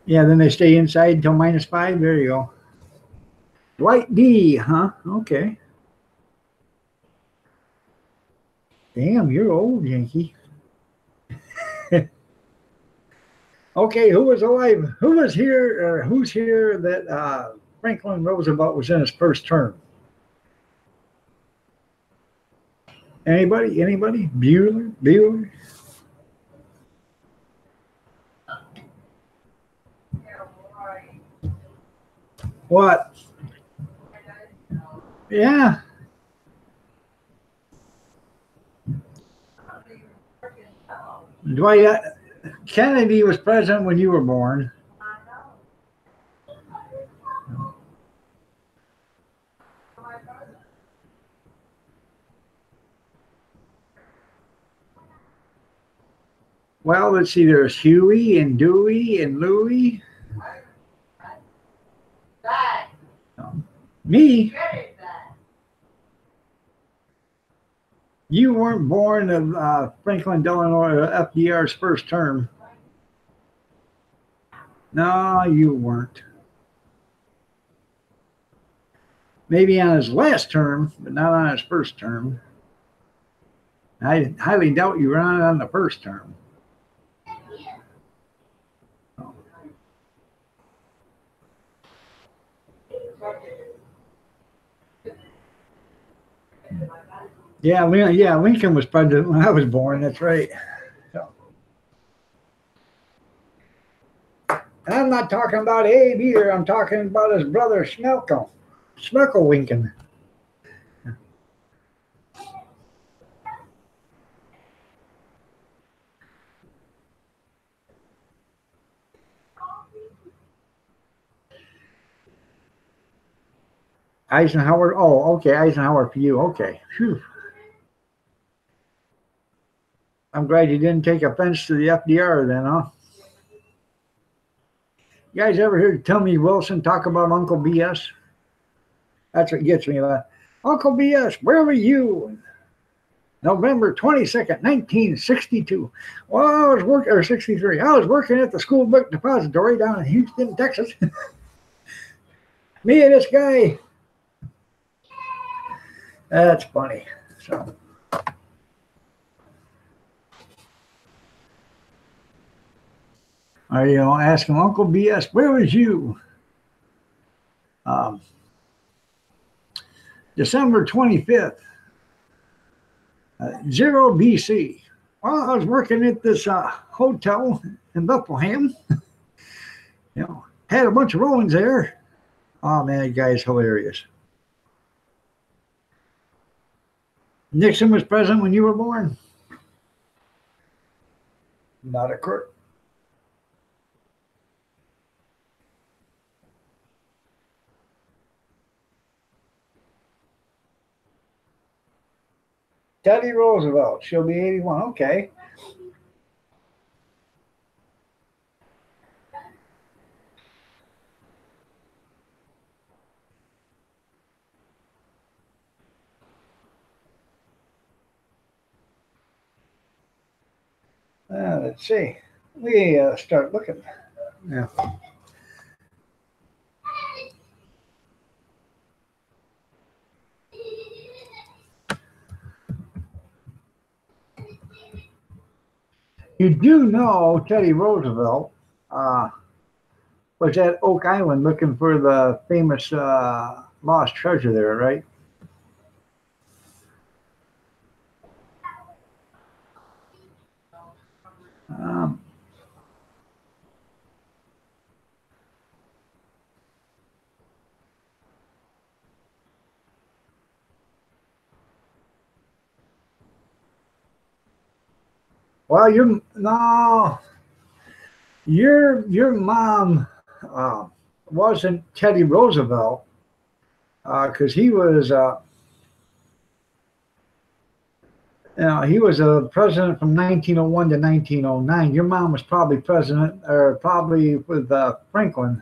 Yeah, then they stay inside until -5. There you go. Dwight D, huh? Okay. Damn, you're old, Yankee. Okay, who was alive? Who was here, or who's here that Franklin Roosevelt was in his first term? Anybody? Anybody? Bueller? What? Yeah. Dwight Kennedy was president when you were born. Well, let's see. There's Huey and Dewey and Louie. Me? You weren't born of Franklin Delano FDR's first term. No, you weren't. Maybe on his last term, but not on his first term. I highly doubt you were on the first term. Yeah, Lincoln was president when I was born. That's right. So, I'm not talking about Abe either. I'm talking about his brother Schmelkel Lincoln. Eisenhower. Oh, okay, Eisenhower for you. Okay. Whew. I'm glad you didn't take offense to the FDR then, huh? You guys ever heard Tillman Wilson talk about Uncle BS? That's what gets me. Uncle BS, where were you? November 22nd, 1962. Well, I was working, or 63. I was working at the school book depository down in Houston, Texas. Me and this guy. That's funny. So. Are you asking Uncle BS, where was you? December 25th, 0 BC. Well, I was working at this hotel in Bethlehem. Had a bunch of Romans there. Oh man, that guy's hilarious. Nixon was president when you were born. Not a crook. Teddy Roosevelt, she'll be 81. Okay. Let's see. We start looking. Yeah. You do know Teddy Roosevelt was at Oak Island looking for the famous lost treasure there, right? Well, your mom wasn't Teddy Roosevelt because he was a president from 1901 to 1909. Your mom was probably president, or probably with Franklin,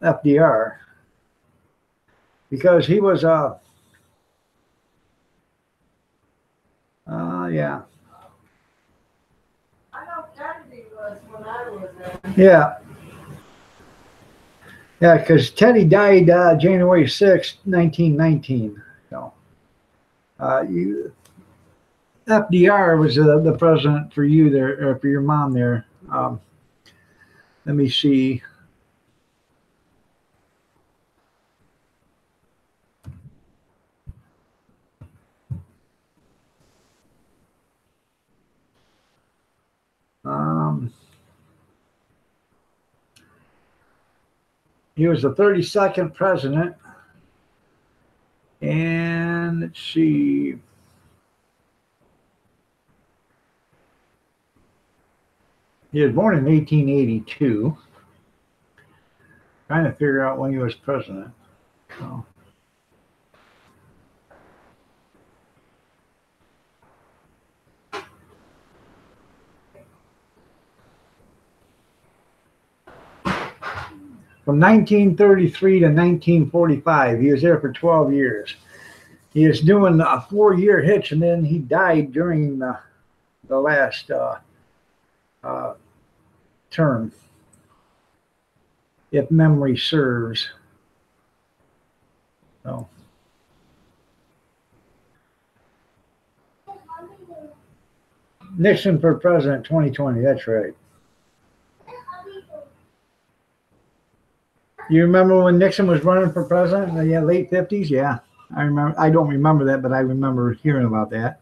FDR, because he was yeah. I know Kennedy was when I was there. Yeah. Yeah, because Teddy died January 6, 1919. So, FDR was the president for you there, or for your mom there. Let me see. He was the 32nd president. And let's see. He was born in 1882. Trying to figure out when he was president. So. From 1933 to 1945, he was there for 12 years. He was doing a 4-year hitch, and then he died during the last term, if memory serves. So. Nixon for president 2020, that's right. You remember when Nixon was running for president in the late 50s? Yeah, I remember. I don't remember that, but I remember hearing about that.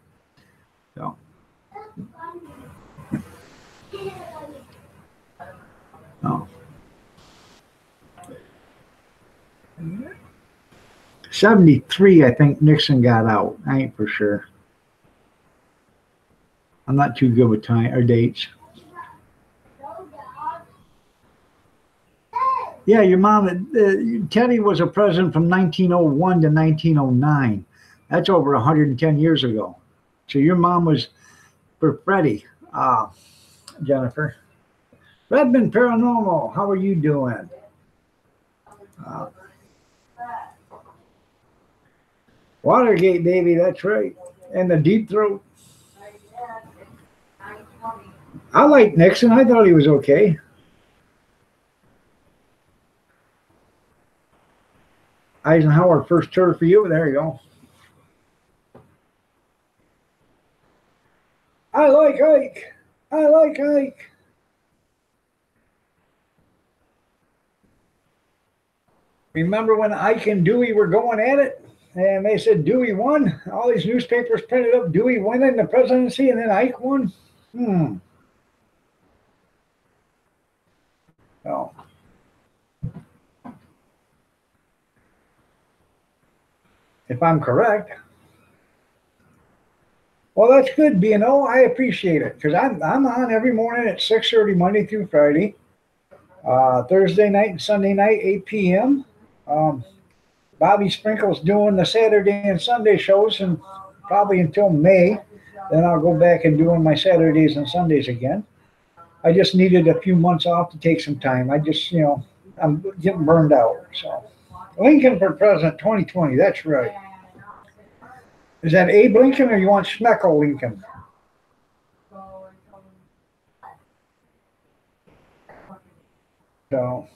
So. Oh. 73, I think Nixon got out. I ain't for sure. I'm not too good with time or dates. Yeah, your mom, Teddy was a president from 1901 to 1909. That's over 110 years ago. So your mom was for Freddie, Jennifer. Redmond Paranormal, how are you doing? Watergate, baby, that's right. And the Deep Throat. I like Nixon. I thought he was okay. Eisenhower, first tour for you. There you go. I like Ike. I like Ike. Remember when Ike and Dewey were going at it? And they said Dewey won. All these newspapers printed up Dewey winning the presidency, and then Ike won. Oh. If I'm correct. Well, that's good, B&O. I appreciate it because I'm on every morning at 6:30 Monday through Friday, Thursday night and Sunday night 8 p.m. Bobby Sprinkle's doing the Saturday and Sunday shows, and probably until May. Then I'll go back and doing my Saturdays and Sundays again. I just needed a few months off to take some time. I just, I'm getting burned out. So, Lincoln for president 2020. That's right. Is that Abe Lincoln or you want Schmeckle Lincoln? So,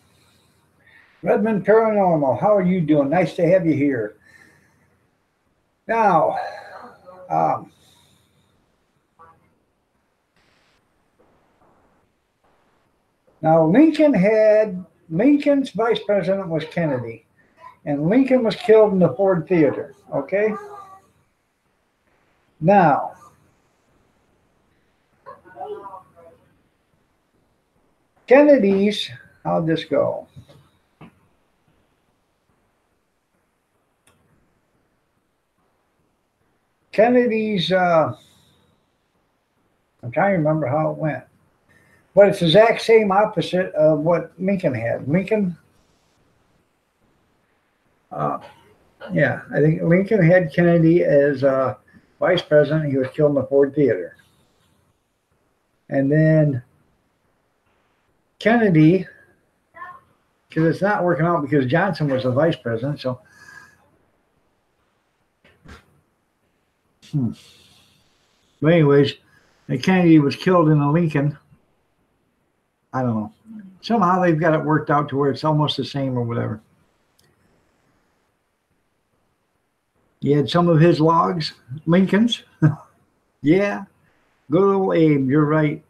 Redmond Paranormal, how are you doing? Nice to have you here. Now, Lincoln's vice president was Kennedy, and Lincoln was killed in the Ford Theater, okay? Now, Kennedy's, how'd this go? Kennedy's, I'm trying to remember how it went. But it's the exact same opposite of what Lincoln had. Lincoln, yeah, I think Lincoln had Kennedy as vice president. He was killed in the Ford Theater. And then Kennedy, because it's not working out because Johnson was the vice president, so. But anyways, Kennedy was killed in a Lincoln. I don't know. Somehow they've got it worked out to where it's almost the same or whatever. You had some of his logs, Lincoln's. Yeah, good old Abe, you're right.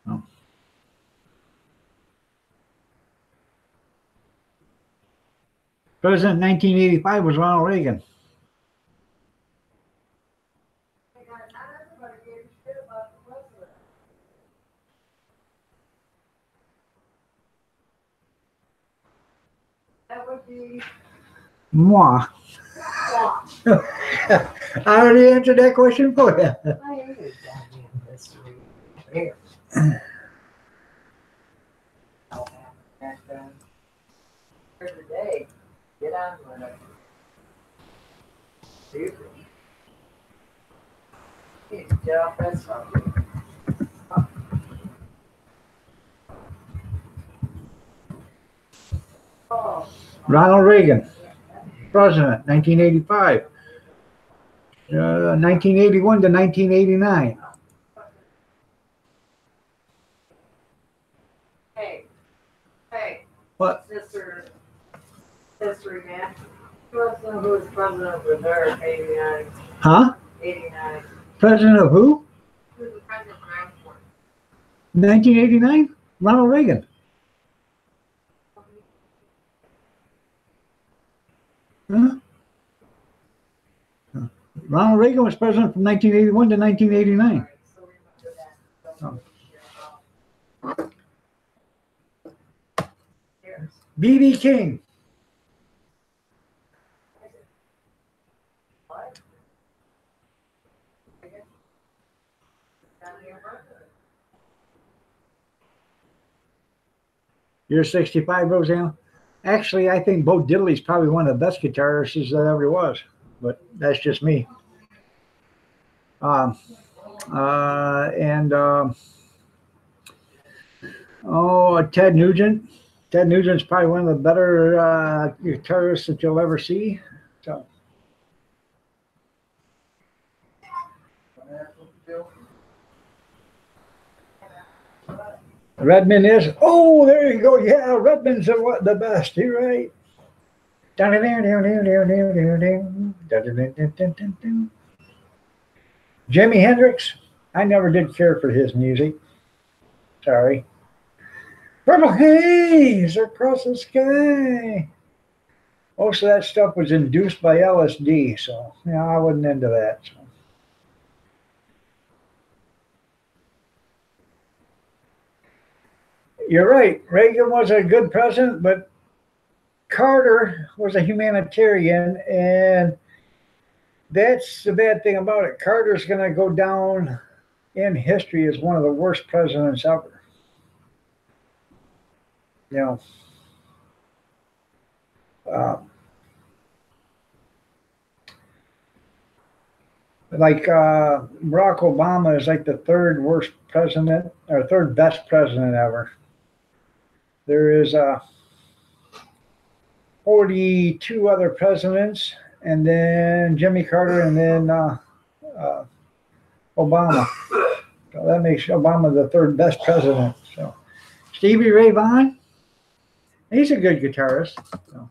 Oh. President in 1985 was Ronald Reagan. That would be moi. I already answered that question for you. I hate goddamn history. Here. For the day. Get on with it. Stupid. Get off that subject. Oh. Ronald Reagan, president, 1985. 1981 to 1989. Hey. Hey. What? Sister. History, man. Who wants to know who was president of Brazil? 89. Huh? 89. President of who? Who was the president of Ireland? 1989? Ronald Reagan. Huh? Ronald Reagan was president from 1981 to 1989. So remember that. Cheers. B.B. King. What? You're 65, Rosanna? Actually, I think Bo Diddley's probably one of the best guitarists that ever was, but that's just me. Ted Nugent. Ted Nugent's probably one of the better guitarists that you'll ever see. So. Redman is. Oh, there you go. Yeah, Redman's the best. You're right. Jimi Hendrix. I never did care for his music. Sorry. Purple haze across the sky. Most of that stuff was induced by LSD, so yeah, I wasn't into that. So. You're right. Reagan was a good president, but Carter was a humanitarian, and that's the bad thing about it. Carter's going to go down in history as one of the worst presidents ever. You know, Barack Obama is like the third worst president or third best president ever. There is 42 other presidents, and then Jimmy Carter, and then Obama. So that makes Obama the third best president. So Stevie Ray Vaughan, he's a good guitarist. So.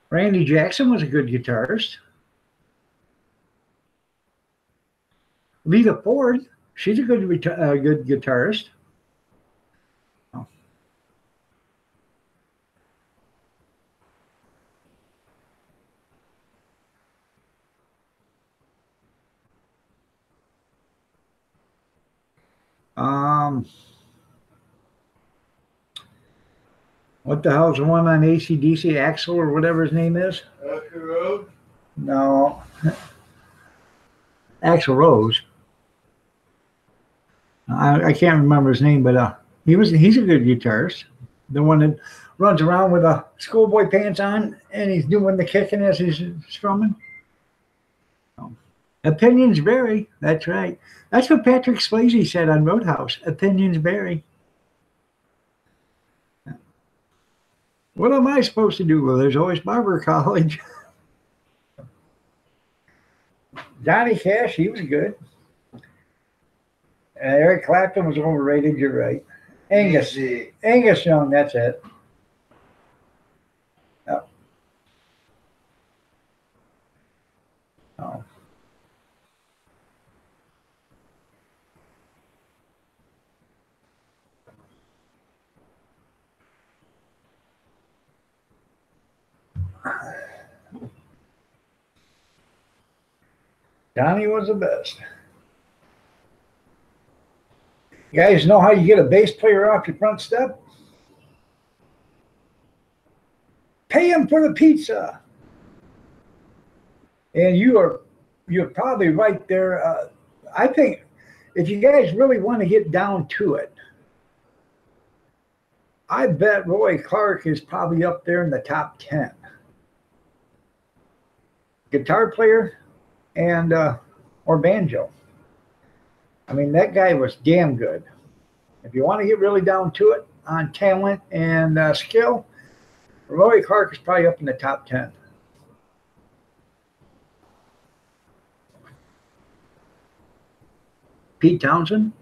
Randy Jackson was a good guitarist. Lita Ford, she's a good guitarist. What the hell's the one on AC/DC? Axl or whatever his name is? Axl Rose? No. Axl Rose. I can't remember his name, but he's a good guitarist. The one that runs around with a schoolboy pants on and he's doing the kicking as he's strumming. Opinions vary. That's right. That's what Patrick Swayze said on Roadhouse. Opinions vary. What am I supposed to do? Well, there's always Barber College. Johnny Cash, he was good. Eric Clapton was overrated. You're right. Angus Young, that's it. Oh. Oh. Johnny was the best. You guys know how you get a bass player off your front step? Pay him for the pizza. And you're probably right there. I think if you guys really want to get down to it, I bet Roy Clark is probably up there in the top 10. Guitar player and or banjo. I mean, that guy was damn good. If you want to get really down to it on talent and skill, Roy Clark is probably up in the top 10. Pete Townsend.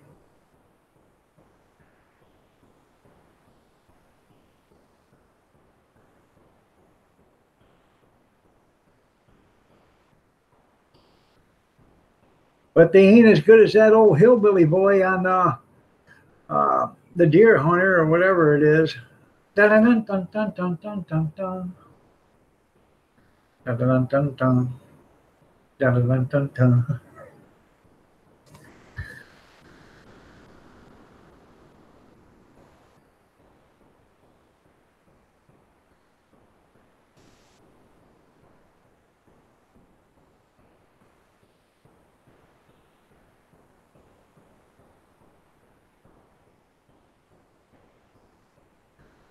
But they ain't as good as that old hillbilly boy on the Deer Hunter or whatever it is. Dun dun dun dun dun dun dun dun. Dun dun dun dun. Dun dun dun dun.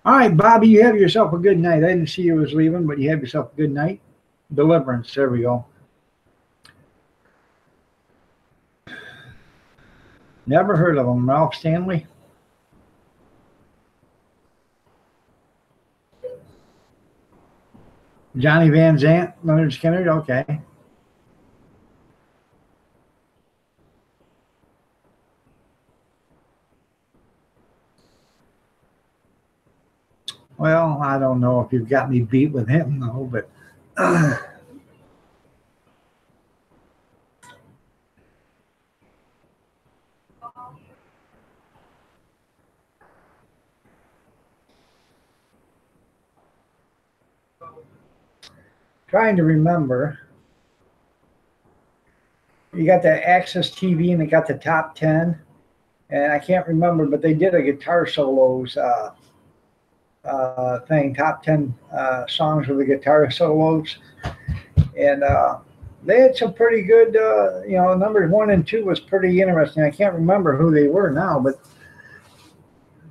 All right, Bobby, you have yourself a good night. I didn't see you was leaving, but you have yourself a good night. Deliverance, there we go. Never heard of him. Ralph Stanley. Johnny Van Zant, Leonard Skinner, okay. Well, I don't know if you've got me beat with him, though, but trying to remember. You got the Access TV and they got the top 10. And I can't remember, but they did a guitar solos thing, top 10 songs with the guitar solos. And they had some pretty good, numbers 1 and 2 was pretty interesting. I can't remember who they were now, but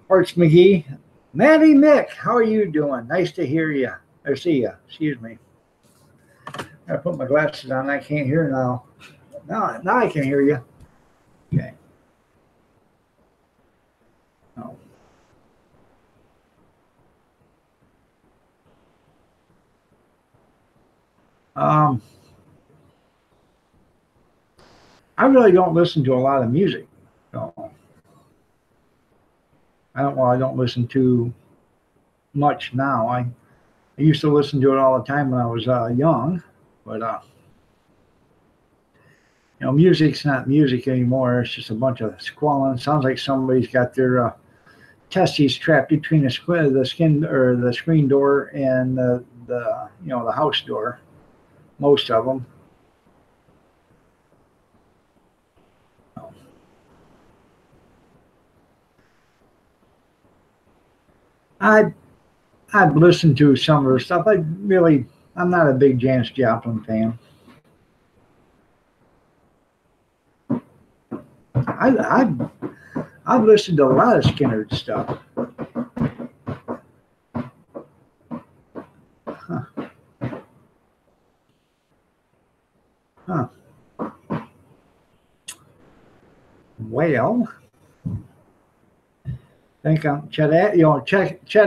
Arch McGee. Maddie Mick, how are you doing? Nice to hear you, or see you, excuse me. I put my glasses on, I can't hear now. Now I can hear you. Okay. Oh. I really don't listen to a lot of music. So I don't listen to much now. I used to listen to it all the time when I was young, but music's not music anymore. It's just a bunch of squalling. Sounds like somebody's got their testes trapped between the skin or the screen door and the house door. Most of them. I've listened to some of her stuff. I'm not a big Janis Joplin fan. I've listened to a lot of Skynyrd stuff. Huh. Well, I think Chet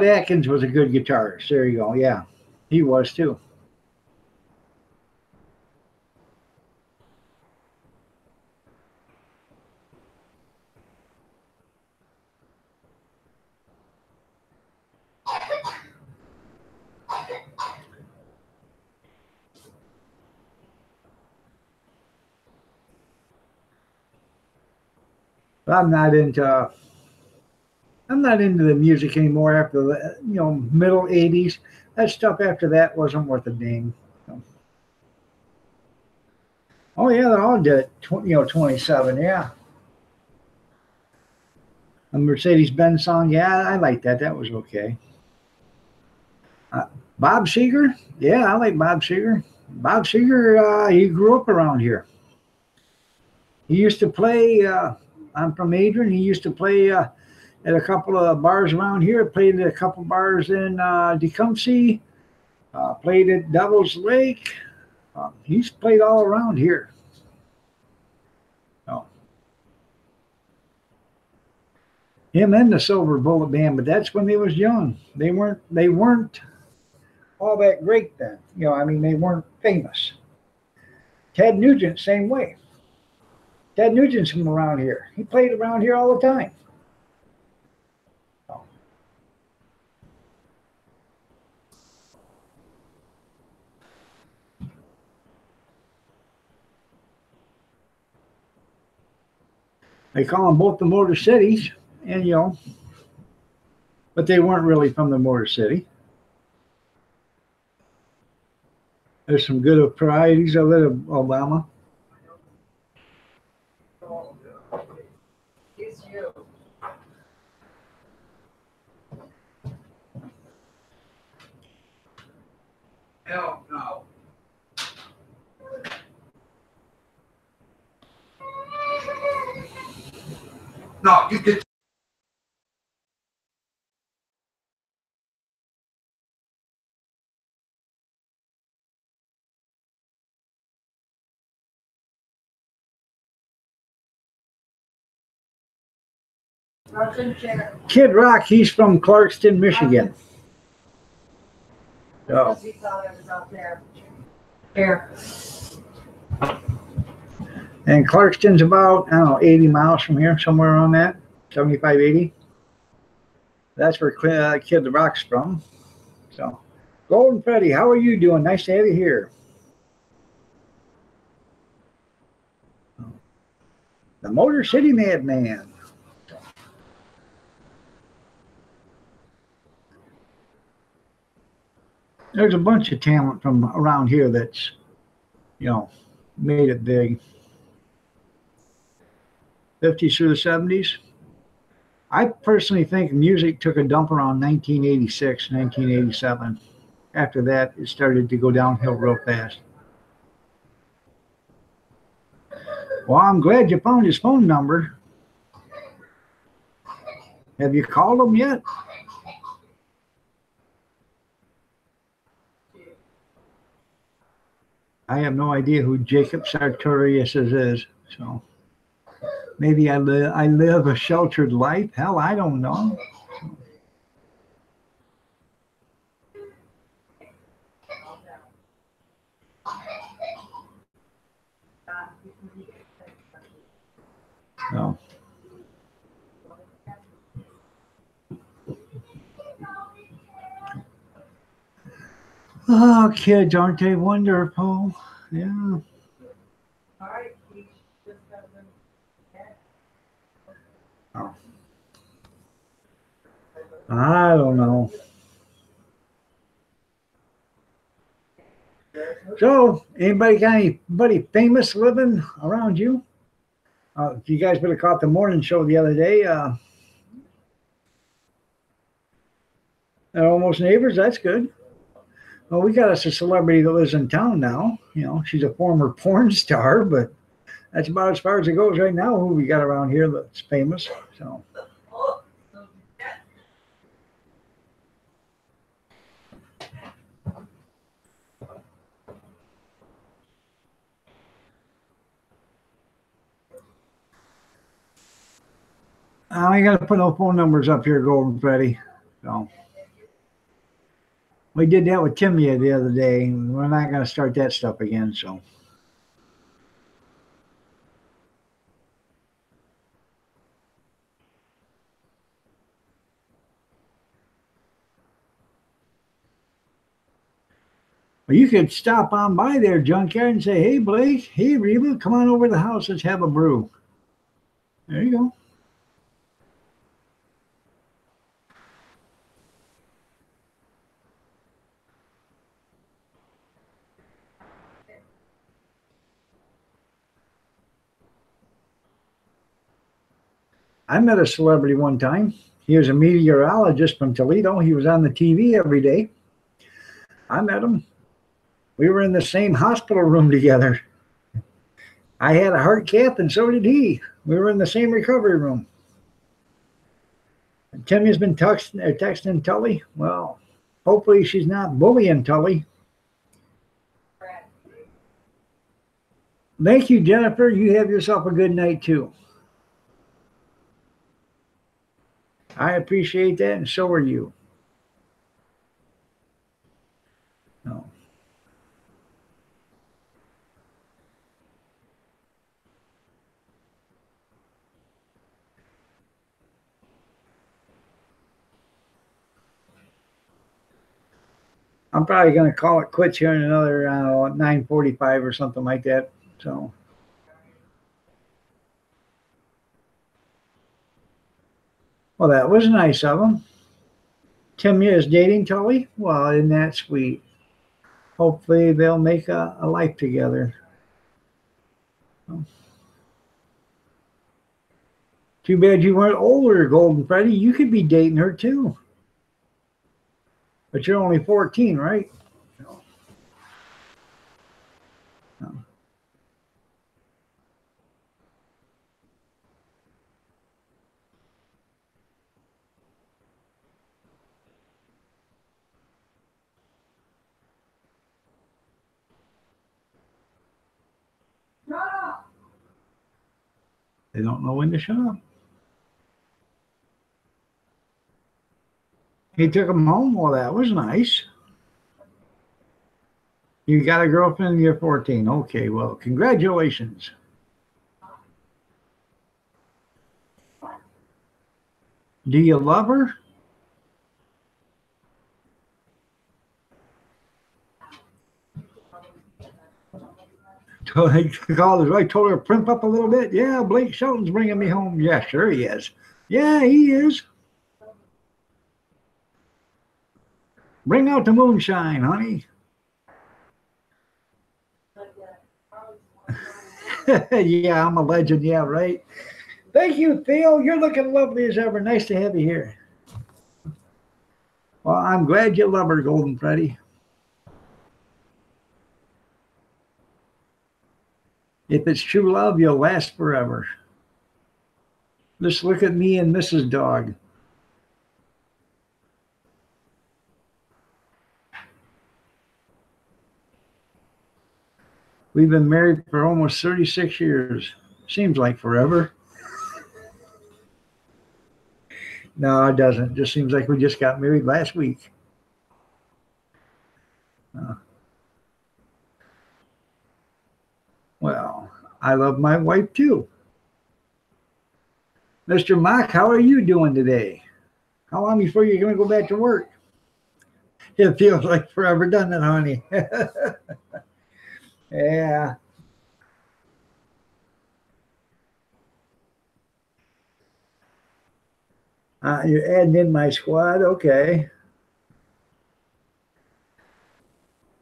Atkins was a good guitarist. There you go. Yeah, he was too. But I'm not into the music anymore after the middle 80s. That stuff after that wasn't worth a ding. So. Oh yeah, they're all dead. 27, yeah. A Mercedes-Benz song. Yeah, I like that. That was okay. Bob Seger. Yeah, I like Bob Seger. Bob Seger, he grew up around here. He used to play. I'm from Adrian. He used to play at a couple of bars around here. Played at a couple bars in Tecumseh. Played at Devil's Lake. He's played all around here. So, him and the Silver Bullet Band, but that's when they was young. They weren't all that great then. You know, I mean, they weren't famous. Ted Nugent, same way. Ted Nugent's from around here. He played around here all the time. So. They call them both the Motor Cities, and you know, but they weren't really from the Motor City. There's some good varieties of it, Obama. It's you. Hell no. No, you get. Kid Rock, he's from Clarkston, Michigan. So. He thought I was out there. Here. And Clarkston's about, I don't know, 80 miles from here, somewhere around that, 75, 80. That's where Kid Rock's from. So, Golden Freddy, how are you doing? Nice to have you here. The Motor City Madman. There's a bunch of talent from around here that's, you know, made it big. 50s through the 70s. I personally think music took a dump around 1986, 1987. After that, it started to go downhill real fast. Well, I'm glad you found his phone number. Have you called him yet? I have no idea who Jacob Sartorius is, so maybe I live a sheltered life. Hell, I don't know. No. Oh, kids, aren't they wonderful? Yeah. All right. Oh. I don't know. So, anybody got anybody famous living around you? You guys would have caught the morning show the other day. They're almost neighbors. That's good. Well, we got us a celebrity that lives in town now. You know, she's a former porn star, but that's about as far as it goes right now. Who we got around here that's famous? So. I ain't got to put no phone numbers up here, Golden Freddy. So. We did that with Timmy the other day. We're not going to start that stuff again. So. Well, you could stop on by there, Junkyard, and say, "Hey, Blake. Hey, Reba, come on over to the house. Let's have a brew." There you go. I met a celebrity one time. He was a meteorologist from Toledo. He was on the TV every day. I met him. We were in the same hospital room together. I had a heart cath, and so did he. We were in the same recovery room. And Timmy's been texting Tully. Well, hopefully she's not bullying Tully. Thank you, Jennifer. You have yourself a good night, too. I appreciate that, and so are you. No. I'm probably going to call it quits here in another 9:45 or something like that. So, well, that was nice of him. Timmy is dating Tully. Well, isn't that sweet? Hopefully, they'll make a life together. Too bad you weren't older, Golden Freddy. You could be dating her too. But you're only 14, right? No. They don't know when to shut up. He took him home. Well, that was nice. You got a girlfriend and you're 14. Okay, well, congratulations. Do you love her? I told her to primp up a little bit. Yeah, Blake Shelton's bringing me home. Yeah, sure he is. Yeah, he is. Bring out the moonshine, honey. Yeah, I'm a legend. Yeah, right. Thank you, Theo. You're looking lovely as ever. Nice to have you here. Well, I'm glad you love her, Golden Freddy. If it's true love, you'll last forever. Just look at me and Mrs. Dog. We've been married for almost 36 years. Seems like forever. No, it doesn't. It just seems like we just got married last week. Well, I love my wife too. Mr. Mock, how are you doing today? How long before you're going to go back to work? It feels like forever, doesn't it, honey? Yeah. You're adding in my squad? Okay.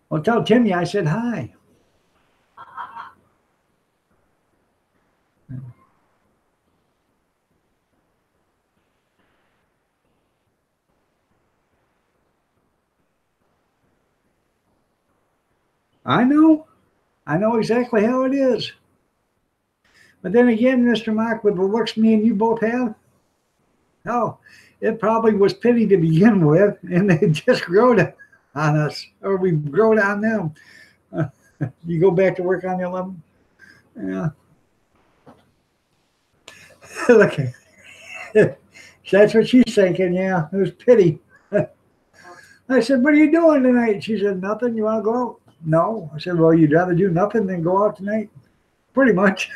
Well, tell Timmy I said hi. I know. I know exactly how it is. But then again, Mr. Mock, with the looks me and you both have, oh, it probably was pity to begin with, and they just growed on us, or we growed on them. You go back to work on the 11th? Yeah. Look, that's what she's thinking. Yeah, it was pity. I said, "What are you doing tonight?" She said, "Nothing. You want to go out?" No. I said, "Well, you'd rather do nothing than go out tonight?" Pretty much.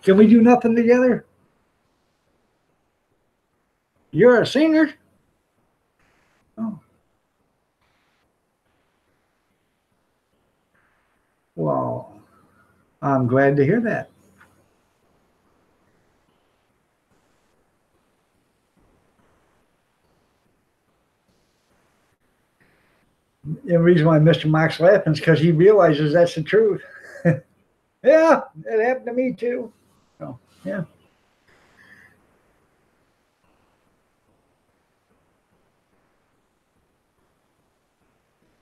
Can we do nothing together? You're a singer? Oh. Well, I'm glad to hear that. The reason why Mr. Mock's laughing is because he realizes that's the truth. Yeah, it happened to me too. So, yeah.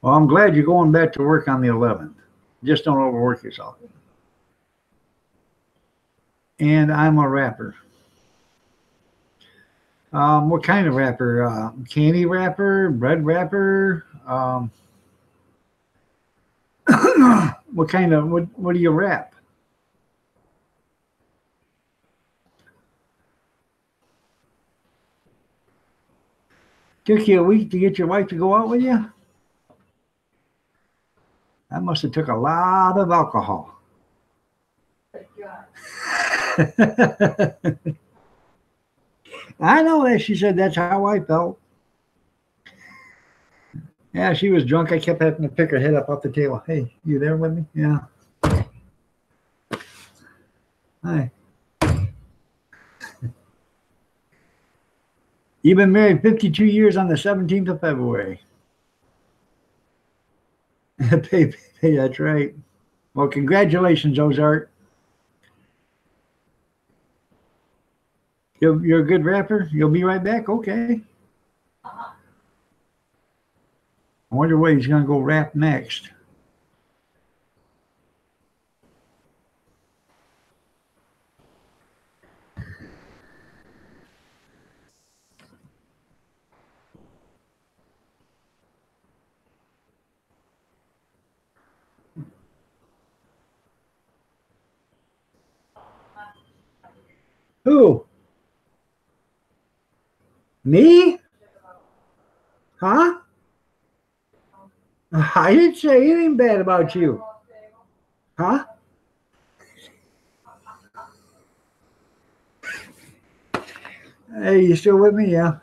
Well, I'm glad you're going back to work on the 11th. Just don't overwork yourself. And I'm a rapper. What kind of rapper? Candy rapper? Bread rapper? What kind of, what do you rap? Took you a week to get your wife to go out with you? That must have took a lot of alcohol. I know that. She said that's how I felt. Yeah, she was drunk. I kept having to pick her head up off the table. Hey, you there with me? Yeah. Hi. You've been married 52 years on the 17th of February. Hey, that's right. Well, congratulations, Ozark. You're a good rapper? You'll be right back? Okay. I wonder where he's going to go rap next. Who? Me? Huh? I didn't say anything bad about you. Huh? Hey, you still with me? Yeah.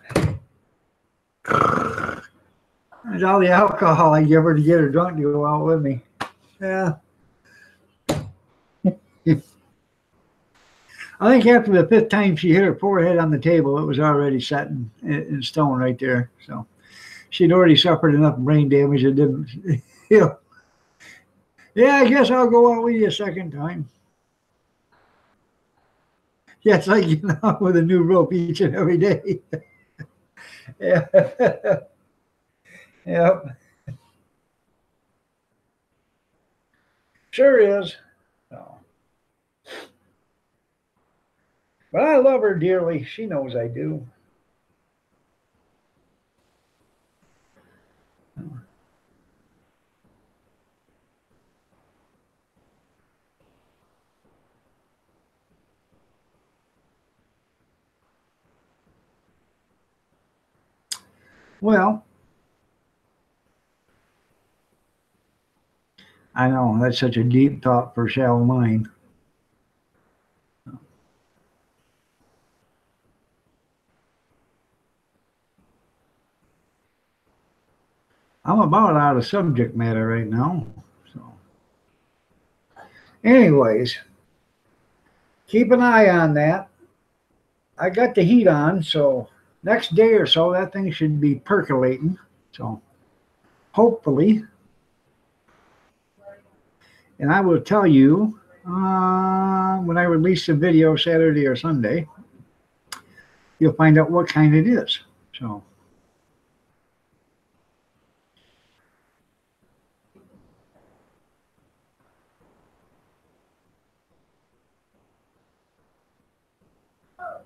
There's all the alcohol I give her to get her drunk to go out with me. Yeah. I think after the 5th time she hit her forehead on the table, it was already set in stone right there. So she'd already suffered enough brain damage. It didn't, you know. Yeah, I guess I'll go out with you a second time. Yeah, it's like, with a new rope each and every day. Yeah. Yep. Sure is. So. But I love her dearly. She knows I do. Well, I know that's such a deep thought for a shallow mind. I'm about out of subject matter right now. So, anyways, keep an eye on that. I got the heat on, so next day or so, that thing should be percolating. So, hopefully, and I will tell you when I release the video Saturday or Sunday, you'll find out what kind it is. So.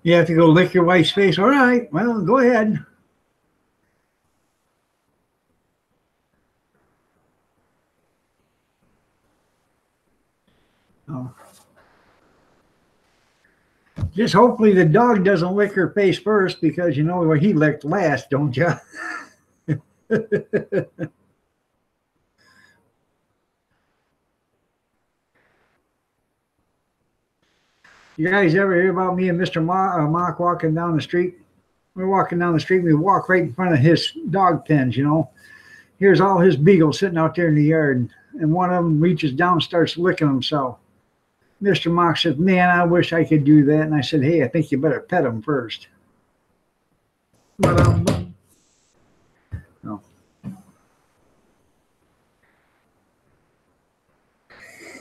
You have to go lick your wife's face. All right, well, go ahead. Oh. Just hopefully the dog doesn't lick her face first, because you know where he licked last, don't you? You guys ever hear about me and Mr. Mock walking down the street? We're walking down the street. We walk right in front of his dog pens, Here's all his beagles sitting out there in the yard. And one of them reaches down and starts licking himself. Mr. Mock says, man, I wish I could do that. And I said, hey, I think you better pet him first. No.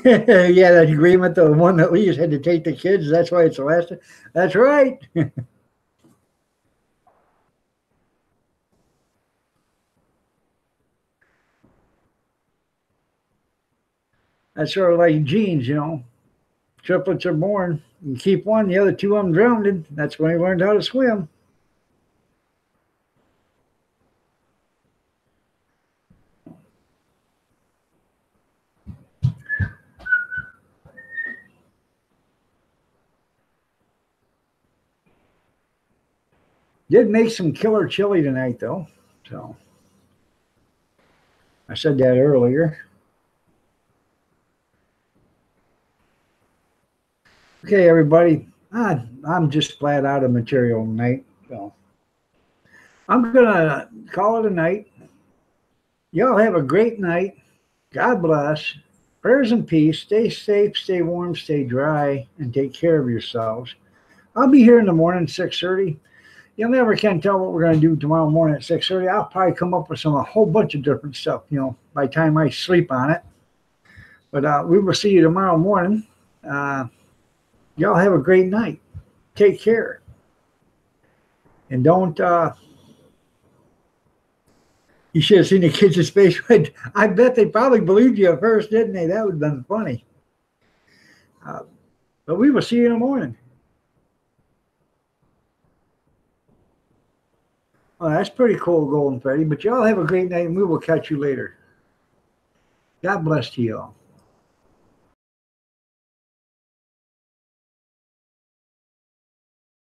Yeah, that agreement, the one that we just had to take the kids, that's why it's the last. That's right. That's sort of like genes, you know. Triplets are born. You keep one, the other two of them drowned. That's when he learned how to swim. Did make some killer chili tonight, though. So I said that earlier. Okay, everybody. I'm just flat out of material tonight. So I'm going to call it a night. Y'all have a great night. God bless. Prayers and peace. Stay safe, stay warm, stay dry, and take care of yourselves. I'll be here in the morning, 6:30. You never can tell what we're going to do tomorrow morning at 6:30. I'll probably come up with a whole bunch of different stuff, you know, by the time I sleep on it. But we will see you tomorrow morning. Y'all have a great night. Take care. And don't, you should have seen the kids' face. I bet they probably believed you at first, didn't they? That would have been funny. But we will see you in the morning. Well, that's pretty cool, Golden Freddy. But y'all have a great night, and we will catch you later. God bless to you all.